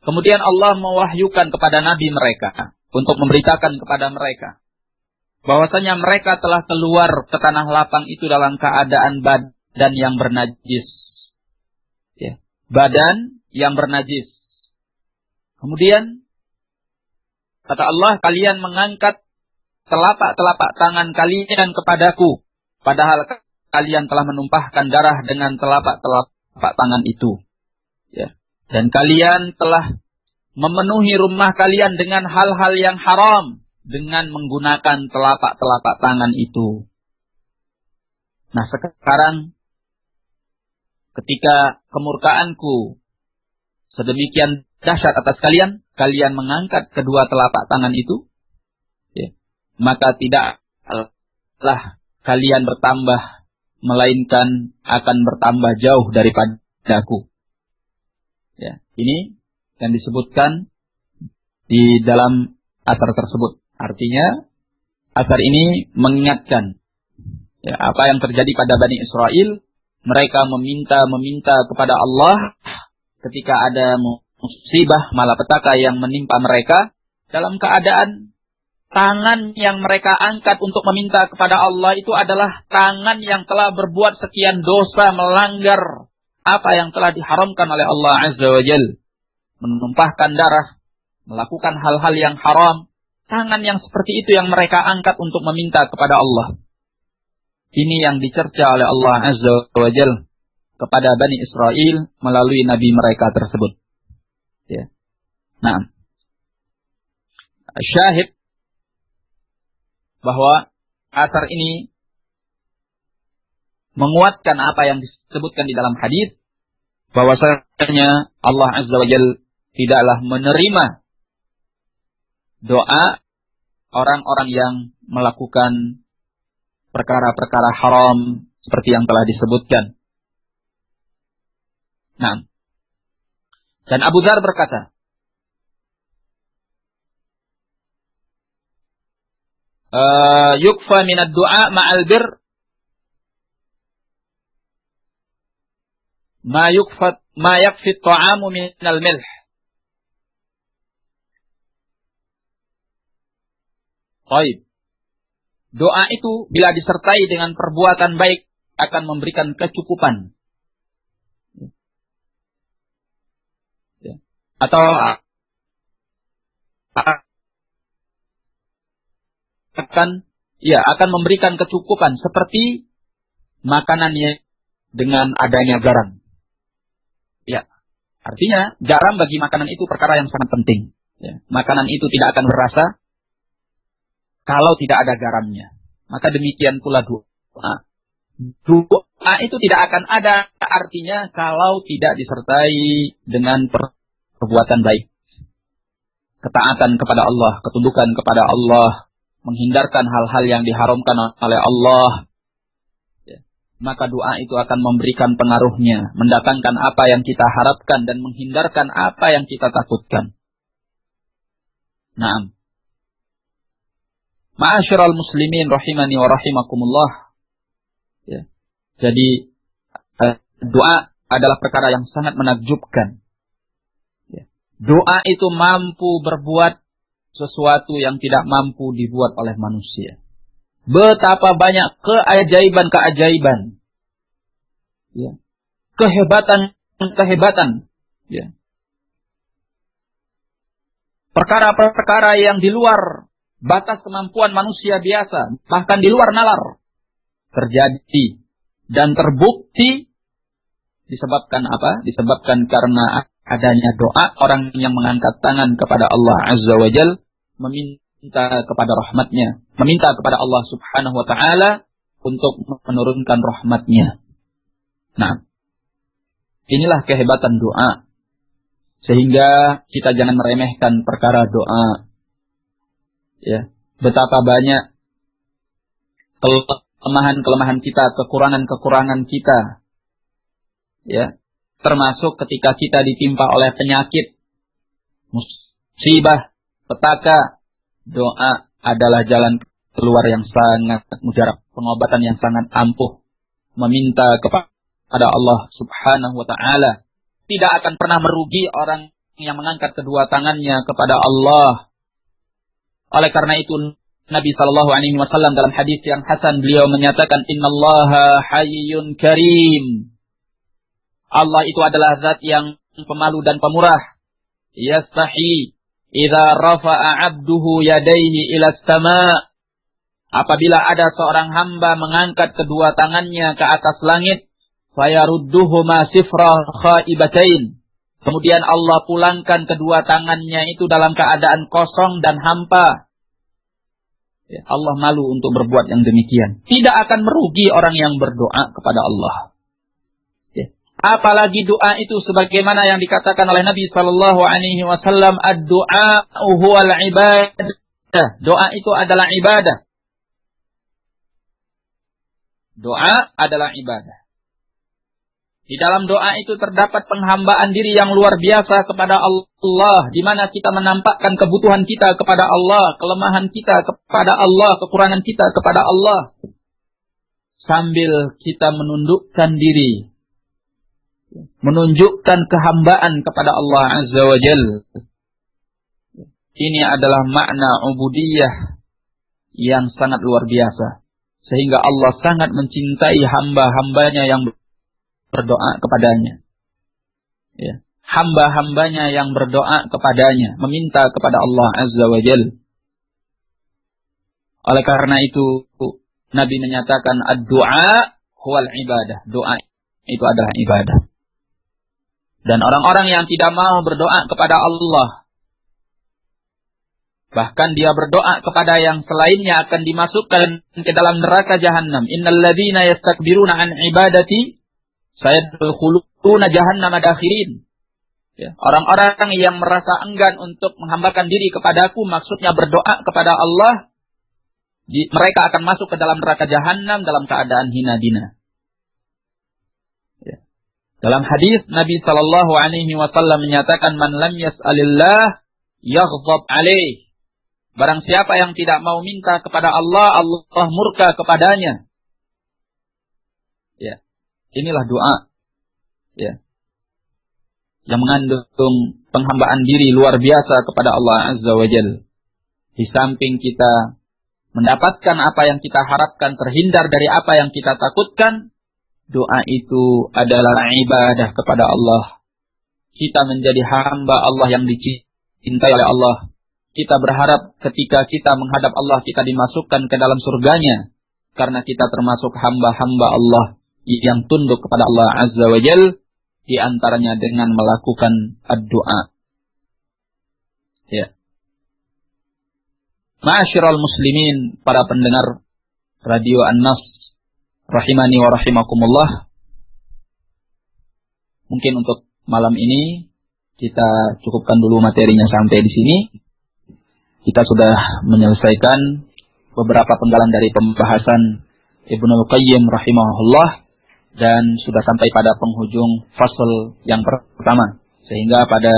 Kemudian Allah mewahyukan kepada nabi mereka untuk memberitakan kepada mereka bahwasanya mereka telah keluar ke tanah lapang itu dalam keadaan badan yang bernajis. Ya, badan yang bernajis. Kemudian kata Allah, kalian mengangkat telapak-telapak tangan kalian kepadaku, padahal kalian telah menumpahkan darah dengan telapak-telapak tangan itu. Ya. Dan kalian telah memenuhi rumah kalian dengan hal-hal yang haram dengan menggunakan telapak-telapak tangan itu. Nah, sekarang ketika kemurkaanku sedemikian dahsyat atas kalian, kalian mengangkat kedua telapak tangan itu, ya, maka tidaklah kalian bertambah, melainkan akan bertambah jauh daripadaku. Ya, ini yang disebutkan di dalam asar tersebut. Artinya, asar ini mengingatkan ya, apa yang terjadi pada Bani Israel. Mereka meminta kepada Allah ketika ada musibah, malapetaka yang menimpa mereka, dalam keadaan tangan yang mereka angkat untuk meminta kepada Allah itu adalah tangan yang telah berbuat sekian dosa, melanggar apa yang telah diharamkan oleh Allah Azza wa Jalla, menumpahkan darah, melakukan hal-hal yang haram. Tangan yang seperti itu yang mereka angkat untuk meminta kepada Allah. Ini yang dicerca oleh Allah Azza wa Jalla kepada Bani Israel melalui nabi mereka tersebut. Ya. Nah, syahid bahwa asar ini menguatkan apa yang disebutkan di dalam hadis, bahwasanya Allah Azza wa Jalla tidaklah menerima doa orang-orang yang melakukan perkara-perkara haram seperti yang telah disebutkan. Nah, dan Abu Dzar berkata, yukfa minad du'a ma'al bir ma yakfi at-ta'amu minal milh. Baik. Doa itu bila disertai dengan perbuatan baik akan memberikan kecukupan. Atau akan memberikan kecukupan seperti makanannya dengan adanya garam. Ya, artinya garam bagi makanan itu perkara yang sangat penting. Ya, makanan itu tidak akan berasa kalau tidak ada garamnya. Maka demikian pula doa. Doa itu tidak akan ada artinya kalau tidak disertai dengan perbuatan baik. Ketaatan kepada Allah, ketundukan kepada Allah, menghindarkan hal-hal yang diharamkan oleh Allah. Ya. Maka doa itu akan memberikan pengaruhnya, mendatangkan apa yang kita harapkan dan menghindarkan apa yang kita takutkan. Naam. Ma'asyiral muslimin rahimani wa rahimakumullah. Ya. Jadi doa adalah perkara yang sangat menakjubkan. Ya. Doa itu mampu berbuat sesuatu yang tidak mampu dibuat oleh manusia. Betapa banyak keajaiban-keajaiban. Ya. Kehebatan. Ya. Perkara-perkara yang di luar batas kemampuan manusia biasa, bahkan di luar nalar, terjadi dan terbukti disebabkan apa? Disebabkan karena adanya doa orang yang mengangkat tangan kepada Allah Azza wa Jal, meminta kepada rahmatnya, meminta kepada Allah Subhanahu wa Ta'ala untuk menurunkan rahmatnya. Nah, inilah kehebatan doa. Sehingga kita jangan meremehkan perkara doa. Ya, betapa banyak kelemahan-kelemahan kita, kekurangan-kekurangan kita. Ya, termasuk ketika kita ditimpa oleh penyakit, musibah, petaka, doa adalah jalan keluar yang sangat mujarab, pengobatan yang sangat ampuh. Meminta kepada Allah Subhanahu wa Ta'ala tidak akan pernah merugi orang yang mengangkat kedua tangannya kepada Allah. Oleh karena itu Nabi sallallahu alaihi wasallam dalam hadis yang hasan beliau menyatakan innallaha hayyun karim. Allah itu adalah zat yang pemalu dan pemurah. Yastahi idza rafa'a 'abduhu yadayhi ila as-sama'. Apabila ada seorang hamba mengangkat kedua tangannya ke atas langit, fayarudduhuma sifra khaibatain. Kemudian Allah pulangkan kedua tangannya itu dalam keadaan kosong dan hampa. Ya, Allah malu untuk berbuat yang demikian. Tidak akan merugi orang yang berdoa kepada Allah. Ya. Apalagi doa itu sebagaimana yang dikatakan oleh Nabi Sallallahu Alaihi Wasallam, ad-du'a huwal ibadah. Doa itu adalah ibadah. Doa adalah ibadah. Di dalam doa itu terdapat penghambaan diri yang luar biasa kepada Allah, di mana kita menampakkan kebutuhan kita kepada Allah, kelemahan kita kepada Allah, kekurangan kita kepada Allah, sambil kita menundukkan diri, menunjukkan kehambaan kepada Allah Azza wa Jalla. Ini adalah makna ubudiyah yang sangat luar biasa, sehingga Allah sangat mencintai hamba-hambanya yang berdoa kepadanya. Ya. Hamba-hambanya yang berdoa kepadanya, meminta kepada Allah Azza wa Jalla. Oleh karena itu, Nabi menyatakan ad-du'a huwal ibadah. Doa itu adalah ibadah. Dan orang-orang yang tidak mau berdoa kepada Allah, bahkan dia berdoa kepada yang selainnya, akan dimasukkan ke dalam neraka Jahannam. Innal ladzina yastakbiruna an ibadati sayadkhuluna jahannam dakhirin. Ya, orang-orang yang merasa enggan untuk menghambakan diri kepadaku, maksudnya berdoa kepada Allah, mereka akan masuk ke dalam neraka Jahannam dalam keadaan hina dina. Ya. Dalam hadis Nabi sallallahu alaihi wasallam menyatakan, man lam yas'alillah yaghdab alaih. Barang siapa yang tidak mau minta kepada Allah, Allah murka kepadanya. Ya. Inilah doa, ya, yang mengandung penghambaan diri luar biasa kepada Allah Azza wa Jalla. Di samping kita mendapatkan apa yang kita harapkan, terhindar dari apa yang kita takutkan, doa itu adalah ibadah kepada Allah. Kita menjadi hamba Allah yang dicintai oleh Allah. Kita berharap ketika kita menghadap Allah, kita dimasukkan ke dalam surganya. Karena kita termasuk hamba-hamba Allah yang tunduk kepada Allah Azza wa Jal, di antaranya dengan melakukan doa. Ya. Ma'asyiral muslimin, para pendengar Radio An-Nas, rahimani wa rahimakumullah. Mungkin untuk malam ini kita cukupkan dulu materinya sampai di sini. Kita sudah menyelesaikan beberapa penggalan dari pembahasan Ibnul Qayyim rahimahullah dan sudah sampai pada penghujung fasal yang pertama. Sehingga pada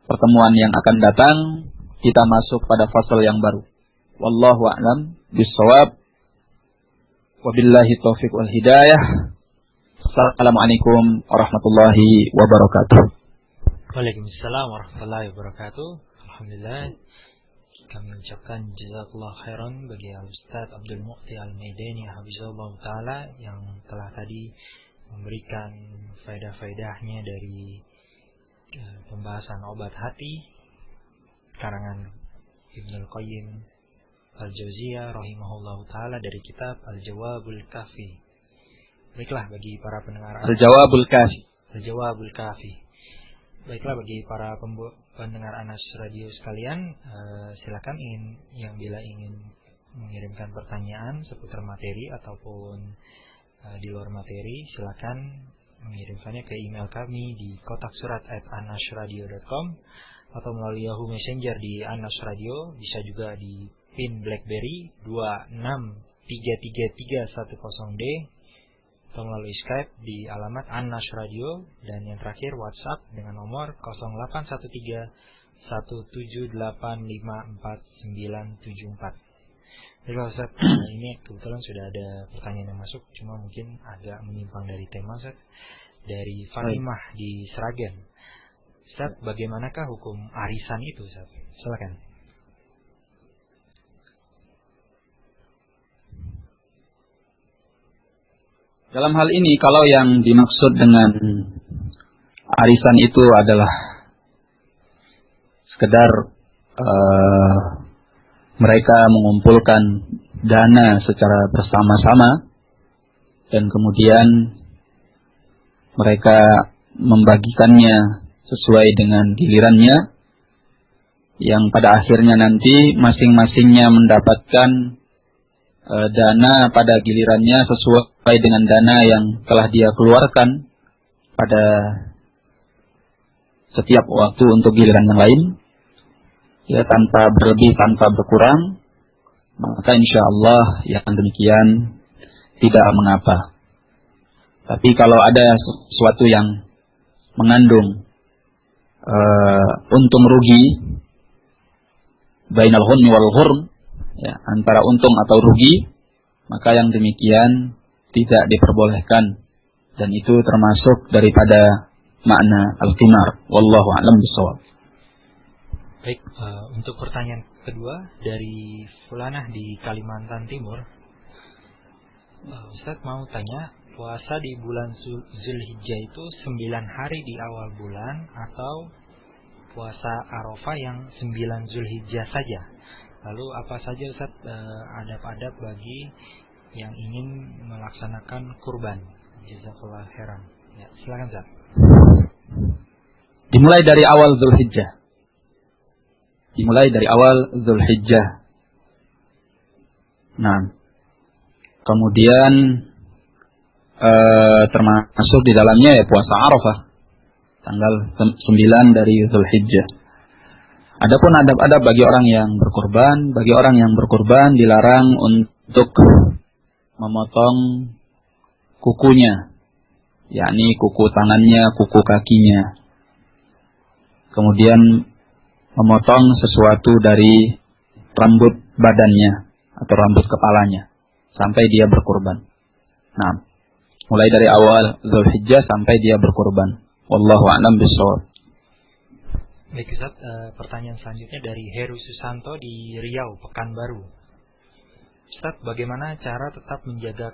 pertemuan yang akan datang kita masuk pada fasal yang baru. Wallahu a'lam bissawab. Wabillahi taufiq wal hidayah. Assalamualaikum warahmatullahi wabarakatuh. Waalaikumsalam warahmatullahi wabarakatuh. Alhamdulillah, kami mengucapkan jazakallah khairan bagi Al-Ustaz Abdul Mu'ti Al-Maidani hafizahullah ta'ala yang telah tadi memberikan faedah-faedahnya dari pembahasan obat hati karangan Ibnul Qayyim Al-Jauziyah rahimahullah ta'ala dari kitab Al-Jawabul Kafi. Baiklah bagi para pendengar Al-Jawabul Kafi. Al-Jawabul Kafi. Baiklah bagi para pendengar Anas Radio sekalian, silakan bila ingin mengirimkan pertanyaan seputar materi ataupun di luar materi, silakan mengirimkannya ke email kami di kotaksurat@anasradio.com atau melalui Yahoo Messenger di Anas Radio, bisa juga di PIN BlackBerry 2633310D atau melalui Skype di alamat Anas Radio, dan yang terakhir WhatsApp dengan nomor 0813-178-54974. Jadi Ustaz, ini kebetulan sudah ada pertanyaan yang masuk, cuma mungkin agak menyimpang dari tema Ustaz. Dari Fatimah di Sragen. Ustaz, bagaimanakah hukum arisan itu Ustaz? Silakan. Dalam hal ini, kalau yang dimaksud dengan arisan itu adalah sekedar mereka mengumpulkan dana secara bersama-sama dan kemudian mereka membagikannya sesuai dengan gilirannya, yang pada akhirnya nanti masing-masingnya mendapatkan dana pada gilirannya sesuai dengan dana yang telah dia keluarkan pada setiap waktu untuk giliran yang lain, ya, tanpa berlebih, tanpa berkurang, maka insya Allah yang demikian tidak mengapa. Tapi kalau ada sesuatu yang mengandung untung rugi, bainal ghunmi wal ghurm, ya, antara untung atau rugi, maka yang demikian tidak diperbolehkan, dan itu termasuk daripada makna al-qimar. Wallahu a'lam bishawab. Baik, untuk pertanyaan kedua dari Fulanah di Kalimantan Timur. Ustaz mau tanya, puasa di bulan Zulhijjah itu 9 hari di awal bulan atau puasa Arafah yang 9 Zulhijjah saja? Lalu apa saja Ustaz adab-adab bagi yang ingin melaksanakan kurban? Jazakallah khairan. Ya, silakan Ustaz. Dimulai dari awal Zulhijjah. Nah, kemudian termasuk di dalamnya ya puasa Arafah tanggal 9 dari Zulhijjah. Adapun adab-adab bagi orang yang berkurban, dilarang untuk memotong kukunya, yakni kuku tangannya, kuku kakinya. Kemudian memotong sesuatu dari rambut badannya atau rambut kepalanya sampai dia berkurban. Nah, mulai dari awal Zulhijjah sampai dia berkurban. Wallahu a'lam bishawab. Baik Ustaz, pertanyaan selanjutnya dari Heru Susanto di Riau, Pekanbaru. Ustaz, bagaimana cara tetap menjaga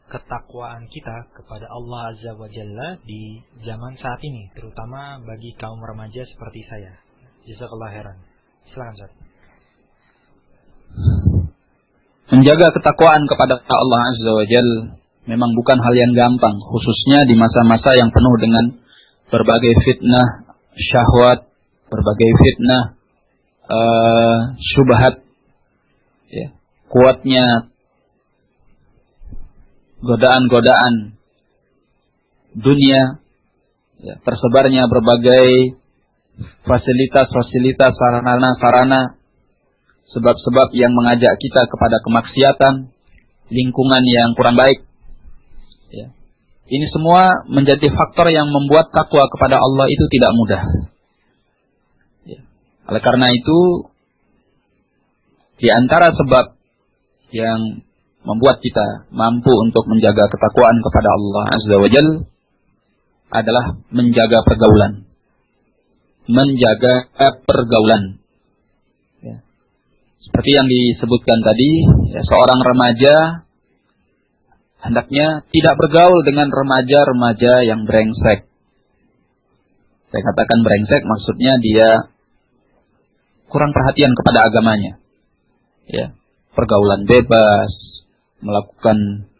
ketakwaan kita kepada Allah Azza wa Jalla di zaman saat ini, terutama bagi kaum remaja seperti saya? Jazakallah khairan. Silakan Ustaz. Menjaga ketakwaan kepada Allah Azza wa Jalla memang bukan hal yang gampang, khususnya di masa-masa yang penuh dengan berbagai fitnah syahwat, berbagai fitnah syubhat, ya, kuatnya godaan-godaan dunia, ya, tersebarnya berbagai fasilitas-fasilitas, sarana-sarana, sebab-sebab yang mengajak kita kepada kemaksiatan, lingkungan yang kurang baik. Ya. Ini semua menjadi faktor yang membuat takwa kepada Allah itu tidak mudah. Ya. Oleh karena itu, di antara sebab yang membuat kita mampu untuk menjaga ketakwaan kepada Allah Azza wa Jalla adalah menjaga pergaulan. Menjaga pergaulan. Ya. Seperti yang disebutkan tadi, ya, seorang remaja hendaknya tidak bergaul dengan remaja-remaja yang brengsek. Saya katakan brengsek, maksudnya dia kurang perhatian kepada agamanya. Ya, pergaulan bebas, melakukan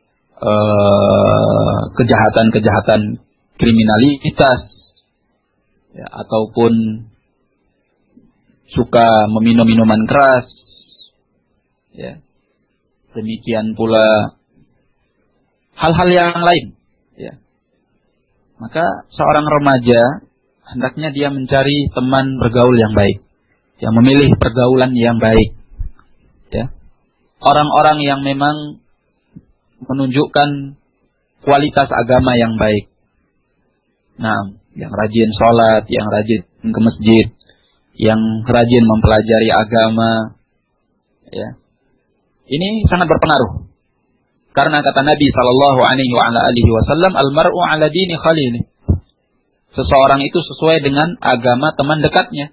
kejahatan-kejahatan kriminalitas, ya, ataupun suka meminum minuman keras, ya. Demikian pula hal-hal yang lain, ya. Maka seorang remaja hendaknya dia mencari teman bergaul yang baik, yang memilih pergaulan yang baik, ya. Orang-orang yang memang menunjukkan kualitas agama yang baik. Nah, yang rajin sholat, yang rajin ke masjid, yang rajin mempelajari agama, ya. Ini sangat berpengaruh. Karena kata Nabi SAW, "Al-mar'u ala dini khalili." Seseorang itu sesuai dengan agama teman dekatnya.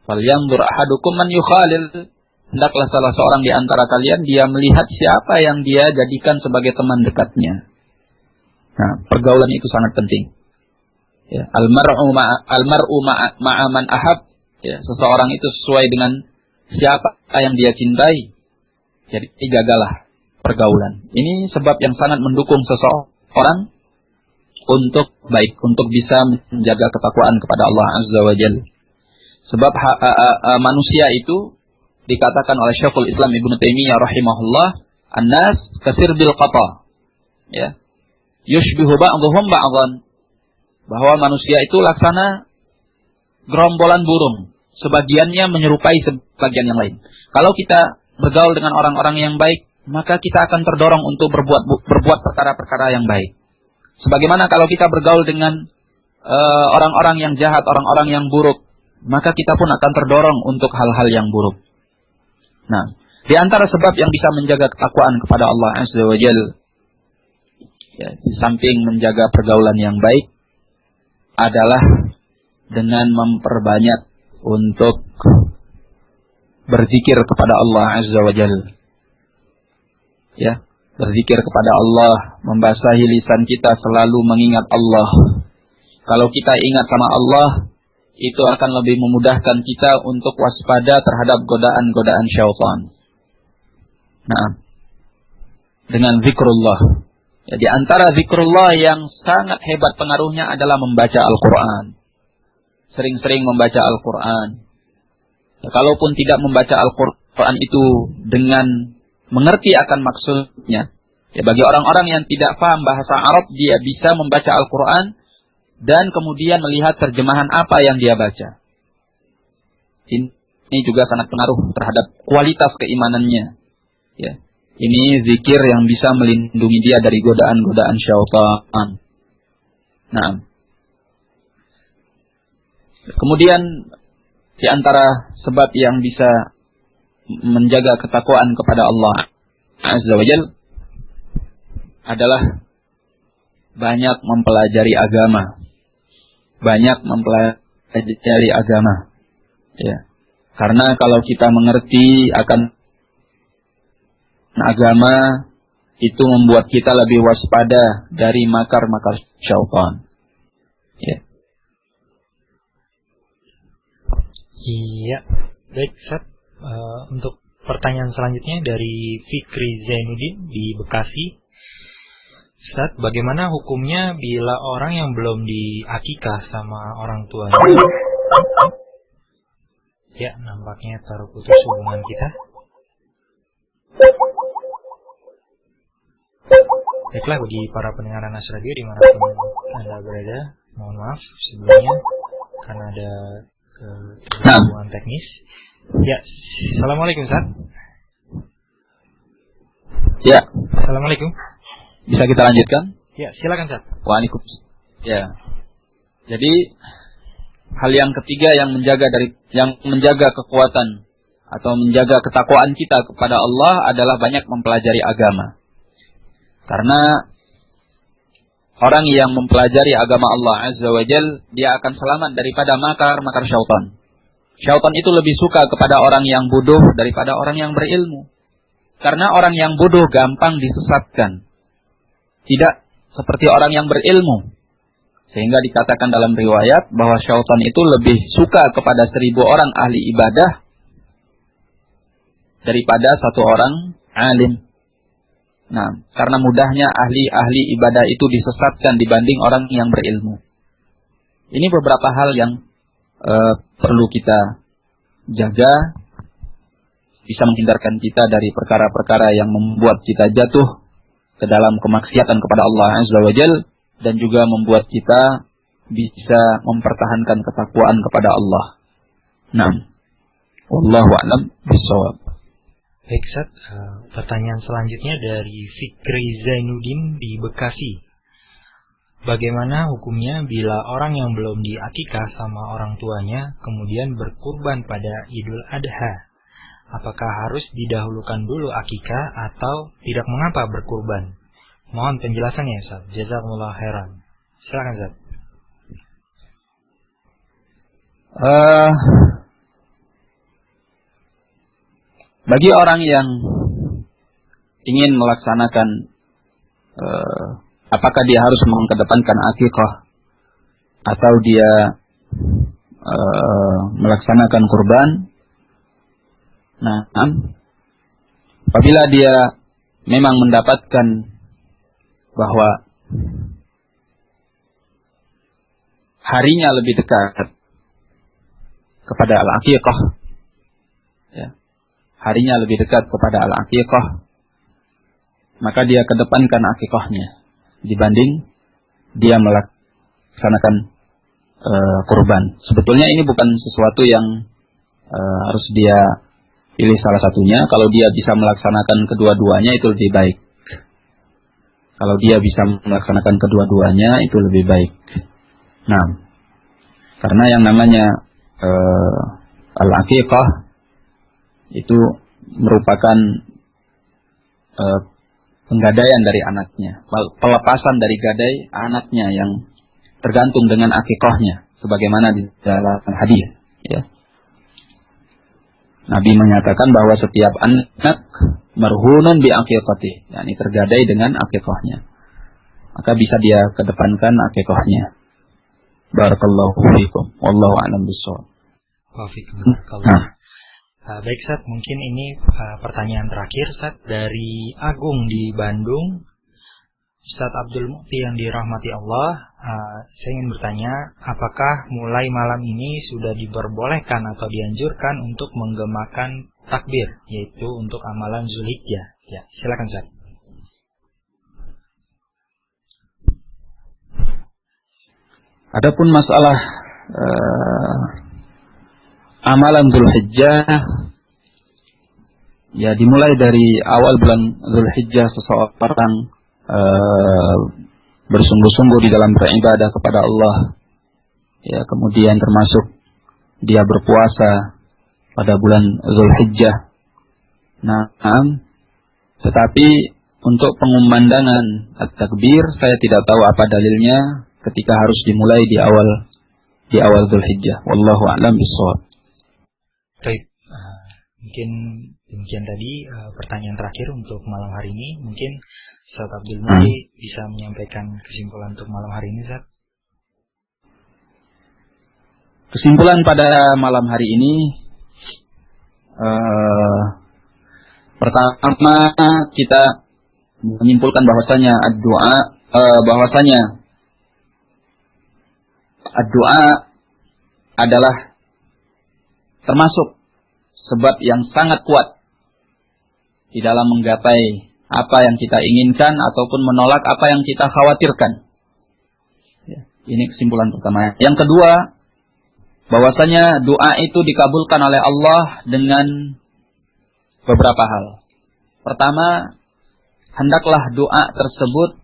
"Falyanzur ahadukum man yukhalil." Hendaklah salah seorang di antara kalian dia melihat siapa yang dia jadikan sebagai teman dekatnya. Nah, pergaulan itu sangat penting. Ya, al-mar'u ma'a man ahab. Ya, seseorang itu sesuai dengan siapa yang dia cintai. Jadi jagalah pergaulan. Ini sebab yang sangat mendukung seseorang untuk baik, untuk bisa menjaga ketakwaan kepada Allah Azza wa Jalla. Sebab manusia itu dikatakan oleh Syekhul Islam Ibnu Taimiyah rahimahullah, "An-nas kasirbil qata." Ya. Yushbihu ba'dhum ba'dhan. Bahwa manusia itu laksana gerombolan burung, sebagiannya menyerupai sebagian yang lain. Kalau kita bergaul dengan orang-orang yang baik, maka kita akan terdorong untuk berbuat perkara-perkara yang baik. Sebagaimana kalau kita bergaul dengan orang-orang yang jahat, orang-orang yang buruk, maka kita pun akan terdorong untuk hal-hal yang buruk. Nah, di antara sebab yang bisa menjaga ketakwaan kepada Allah Azza wa Jalla, ya, di samping menjaga pergaulan yang baik, adalah dengan memperbanyak untuk berzikir kepada Allah Azza wa Jalla. Ya, berzikir kepada Allah, membasahi lisan kita selalu mengingat Allah. Kalau kita ingat sama Allah, itu akan lebih memudahkan kita untuk waspada terhadap godaan-godaan syaitan. Nah, dengan zikrullah. Ya, di antara zikrullah yang sangat hebat pengaruhnya adalah membaca Al-Quran. Sering-sering membaca Al-Quran. Ya, kalaupun tidak membaca Al-Quran itu dengan mengerti akan maksudnya. Ya, bagi orang-orang yang tidak paham bahasa Arab, dia bisa membaca Al-Quran dan kemudian melihat terjemahan apa yang dia baca. Ini juga sangat pengaruh terhadap kualitas keimanannya. Ya. Ini zikir yang bisa melindungi dia dari godaan-godaan syaitan. Nah, kemudian di antara sebab yang bisa menjaga ketakwaan kepada Allah Azza wa Jalla adalah banyak mempelajari agama. Banyak mempelajari agama. Ya. Karena kalau kita mengerti akan agama itu membuat kita lebih waspada dari makar-makar syaitan. Ya. Iya, baik Ustaz. Untuk pertanyaan selanjutnya dari Fikri Zainuddin di Bekasi. Ustaz, bagaimana hukumnya bila orang yang belum diakikah sama orang tuanya? Ya, nampaknya terputus hubungan kita. Baiklah, bagi para pendengar Anas Radio dimanapun Anda berada, mohon maaf sebelumnya karena ada hubungan teknis. Ya, assalamualaikum Ustaz. Ya. Assalamualaikum. Bisa kita lanjutkan? Ya, silakan Ustaz. Waalaikumsalam. Ya. Jadi hal yang ketiga yang menjaga kekuatan atau menjaga ketakwaan kita kepada Allah adalah banyak mempelajari agama. Karena orang yang mempelajari agama Allah Azza wa Jal, dia akan selamat daripada makar-makar syaitan. Syaitan itu lebih suka kepada orang yang bodoh daripada orang yang berilmu. Karena orang yang bodoh gampang disesatkan. Tidak seperti orang yang berilmu. Sehingga dikatakan dalam riwayat bahwa syaitan itu lebih suka kepada 1000 orang ahli ibadah daripada 1 orang alim. Nah, karena mudahnya ahli ibadah itu disesatkan dibanding orang yang berilmu. Ini beberapa hal yang perlu kita jaga, bisa menghindarkan kita dari perkara-perkara yang membuat kita jatuh ke dalam kemaksiatan kepada Allah Azza wa Jal, dan juga membuat kita bisa mempertahankan ketakwaan kepada Allah. Naam. Wallahu a'lam bishawab. Baik Ustaz, pertanyaan selanjutnya dari Fikri Zainuddin di Bekasi. Bagaimana hukumnya bila orang yang belum diakikah sama orang tuanya kemudian berkurban pada Idul Adha? Apakah harus didahulukan dulu akikah atau tidak mengapa berkurban? Mohon penjelasannya Ustaz. Jazakumullah khairan. Silakan Ustaz. Bagi orang yang ingin melaksanakan apakah dia harus mengedepankan akikah atau dia melaksanakan kurban. Nah, apabila dia memang mendapatkan bahwa harinya lebih dekat kepada al-aqiqah, ya, harinya lebih dekat kepada al-aqiqah, maka dia kedepankan akikahnya dibanding dia melaksanakan kurban. Sebetulnya ini bukan sesuatu yang harus dia pilih salah satunya. Kalau dia bisa melaksanakan kedua-duanya itu lebih baik. Kalau dia bisa melaksanakan kedua-duanya itu lebih baik. Nah, karena yang namanya al-aqiqah itu merupakan penggadaian dari anaknya, pelepasan dari gadai anaknya yang tergantung dengan aqiqahnya, sebagaimana di dalam hadis. Ya. Nabi menyatakan bahwa setiap anak marhunun bi aqiqatih, yakni tergadai dengan aqiqahnya. Maka bisa dia kedepankan aqiqahnya. Barakallahu fiikum. Wallahu a'lam bishawab. Baik Ustaz, mungkin ini pertanyaan terakhir Ustaz dari Agung di Bandung. Ustaz Abdul Mukti yang dirahmati Allah, saya ingin bertanya, apakah mulai malam ini sudah diperbolehkan atau dianjurkan untuk menggemakan takbir, yaitu untuk amalan Zulhijjah? Ya, silakan Ustaz. Adapun masalah amalan Zulhijjah, ya dimulai dari awal bulan Zulhijjah seseorang bersungguh-sungguh di dalam beribadah kepada Allah, ya, kemudian termasuk dia berpuasa pada bulan Zulhijjah. Nah, tetapi untuk pengumandangan at-takbir saya tidak tahu apa dalilnya ketika harus dimulai di awal Zulhijjah. Wallahu a'lam bishawab. Baik, mungkin Demikian tadi pertanyaan terakhir untuk malam hari ini. Mungkin Ustaz Abdul Muti bisa menyampaikan kesimpulan untuk malam hari ini, Ustaz. Kesimpulan pada malam hari ini, pertama kita menyimpulkan bahwasanya doa adalah termasuk sebab yang sangat kuat di dalam menggapai apa yang kita inginkan ataupun menolak apa yang kita khawatirkan. Ini kesimpulan pertama. Yang kedua, bahwasanya doa itu dikabulkan oleh Allah dengan beberapa hal. Pertama, hendaklah doa tersebut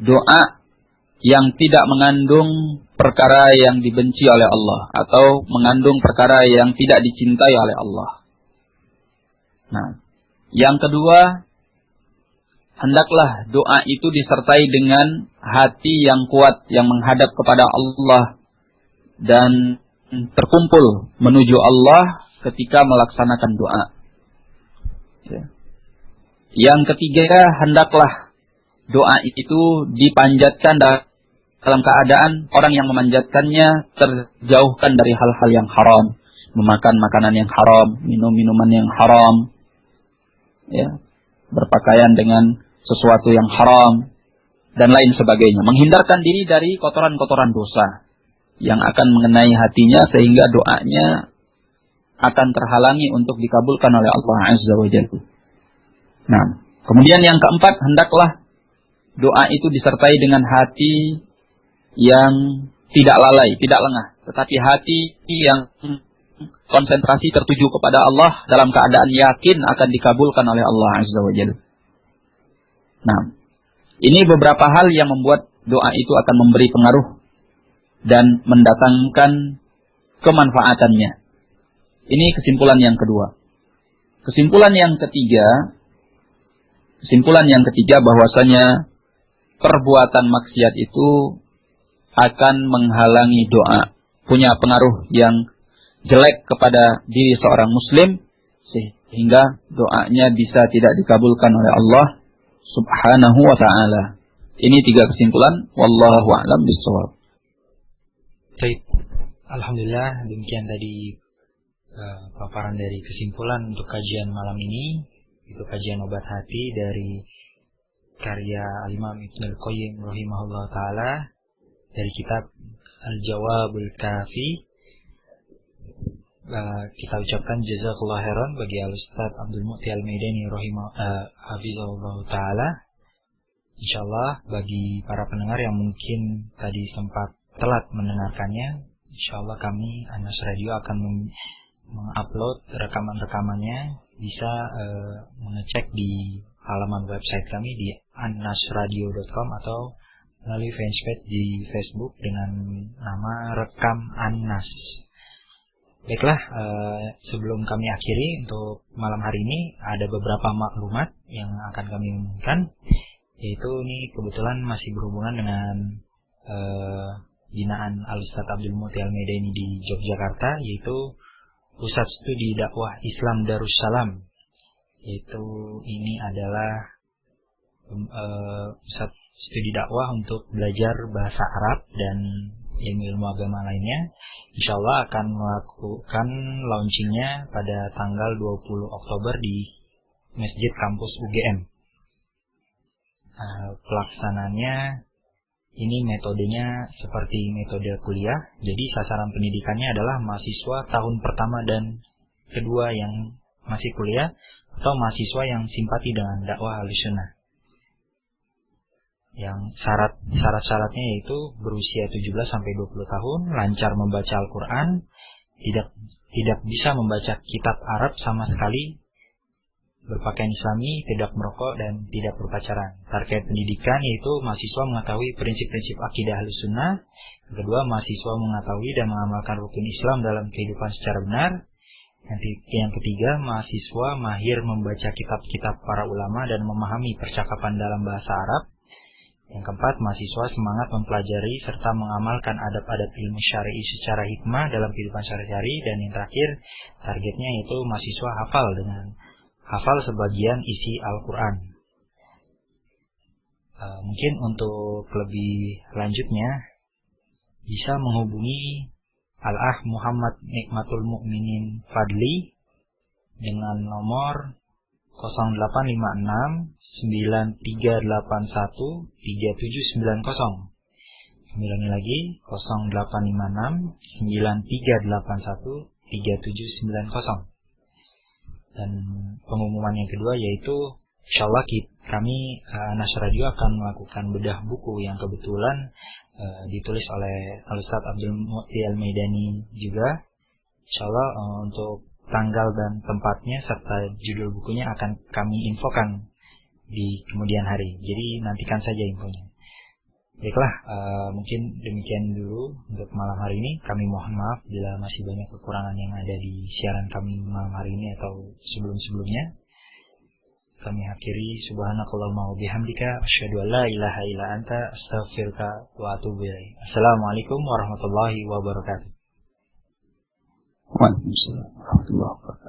doa yang tidak mengandung perkara yang dibenci oleh Allah atau mengandung perkara yang tidak dicintai oleh Allah. Nah, yang kedua, hendaklah doa itu disertai dengan hati yang kuat yang menghadap kepada Allah dan terkumpul menuju Allah ketika melaksanakan doa. Yang ketiga, hendaklah doa itu dipanjatkan dalam keadaan orang yang memanjatkannya terjauhkan dari hal-hal yang haram, memakan makanan yang haram, minum minuman yang haram, berpakaian dengan sesuatu yang haram dan lain sebagainya, menghindarkan diri dari kotoran-kotoran dosa yang akan mengenai hatinya sehingga doanya akan terhalangi untuk dikabulkan oleh Allah Azza wa Jalla. Nah, kemudian yang keempat, hendaklah doa itu disertai dengan hati yang tidak lalai, tidak lengah, tetapi hati yang konsentrasi tertuju kepada Allah dalam keadaan yakin akan dikabulkan oleh Allah Azza wa Jalla. Nah, ini beberapa hal yang membuat doa itu akan memberi pengaruh dan mendatangkan kemanfaatannya. Ini kesimpulan yang kedua. Kesimpulan yang ketiga bahwasanya perbuatan maksiat itu akan menghalangi doa, punya pengaruh yang jelek kepada diri seorang muslim sehingga doanya bisa tidak dikabulkan oleh Allah Subhanahu wa ta'ala. Ini 3 kesimpulan, wallahu a'lam bishawab. Baik, alhamdulillah demikian tadi paparan dari kesimpulan untuk kajian malam ini. Itu kajian obat hati dari karya Al-Imam Ibnul Qayyim rahimahullah ta'ala dari kitab Al-Jawabul Kafi. Kita ucapkan jazakallah khairan bagi Al-Ustaz Abdul Muti Al-Maidani hafizahullah ta'ala. Insyaallah bagi para pendengar yang mungkin tadi sempat telat mendengarkannya, insyaallah kami Anas Radio akan mengupload rekaman-rekamannya. Bisa mengecek di halaman website kami di annasradio.com atau melalui fanpage di Facebook dengan nama Rekam Annas. Baiklah, sebelum kami akhiri untuk malam hari ini ada beberapa maklumat yang akan kami umumkan, yaitu ini kebetulan masih berhubungan dengan binaan Al-Ustaz Abdul Muti Al-Maidani di Yogyakarta, yaitu Pusat Studi Dakwah Islam Darussalam. Yaitu ini adalah pusat studi dakwah untuk belajar bahasa Arab dan ilmu-ilmu agama lainnya. Insyaallah akan melakukan launchingnya pada tanggal 20 Oktober di Masjid Kampus UGM. Pelaksananya ini metodenya seperti metode kuliah. Jadi sasaran pendidikannya adalah mahasiswa tahun pertama dan kedua yang masih kuliah atau mahasiswa yang simpati dengan dakwah Ahlussunnah. Yang syarat-syaratnya yaitu berusia 17 sampai 20 tahun, lancar membaca Al-Qur'an, tidak bisa membaca kitab Arab sama sekali, berpakaian Islami, tidak merokok dan tidak berpacaran. Target pendidikan yaitu mahasiswa mengetahui prinsip-prinsip akidah Ahlussunnah. Kedua, mahasiswa mengetahui dan mengamalkan rukun Islam dalam kehidupan secara benar. Yang ketiga, mahasiswa mahir membaca kitab-kitab para ulama dan memahami percakapan dalam bahasa Arab. Yang keempat, mahasiswa semangat mempelajari serta mengamalkan adab-adab ilmu syar'i secara hikmah dalam kehidupan sehari-hari. Dan yang terakhir, targetnya yaitu mahasiswa hafal sebagian isi Al-Quran. Mungkin untuk lebih lanjutnya bisa menghubungi Al-Ah Muhammad Nikmatul Mukminin Fadli dengan nomor 0856 9381 3790. Ulangi lagi, 0856 9381 3790. Dan pengumuman yang kedua yaitu insyaallah kami Anas Radio akan melakukan bedah buku yang kebetulan ditulis oleh Al-Ustaz Abdul Mu'ti Al-Maidani juga. Insyaallah untuk tanggal dan tempatnya serta judul bukunya akan kami infokan di kemudian hari. Jadi nantikan saja infonya. Baiklah, mungkin demikian dulu untuk malam hari ini. Kami mohon maaf bila masih banyak kekurangan yang ada di siaran kami malam hari ini atau sebelum-sebelumnya. Kami akhiri subhanakallahumma wa bihamdika asyhadu an la ilaha illa anta astaghfiruka wa atubu ilaik. Assalamualaikum warahmatullahi wabarakatuh. Waalaikumsalam warahmatullahi wabarakatuh.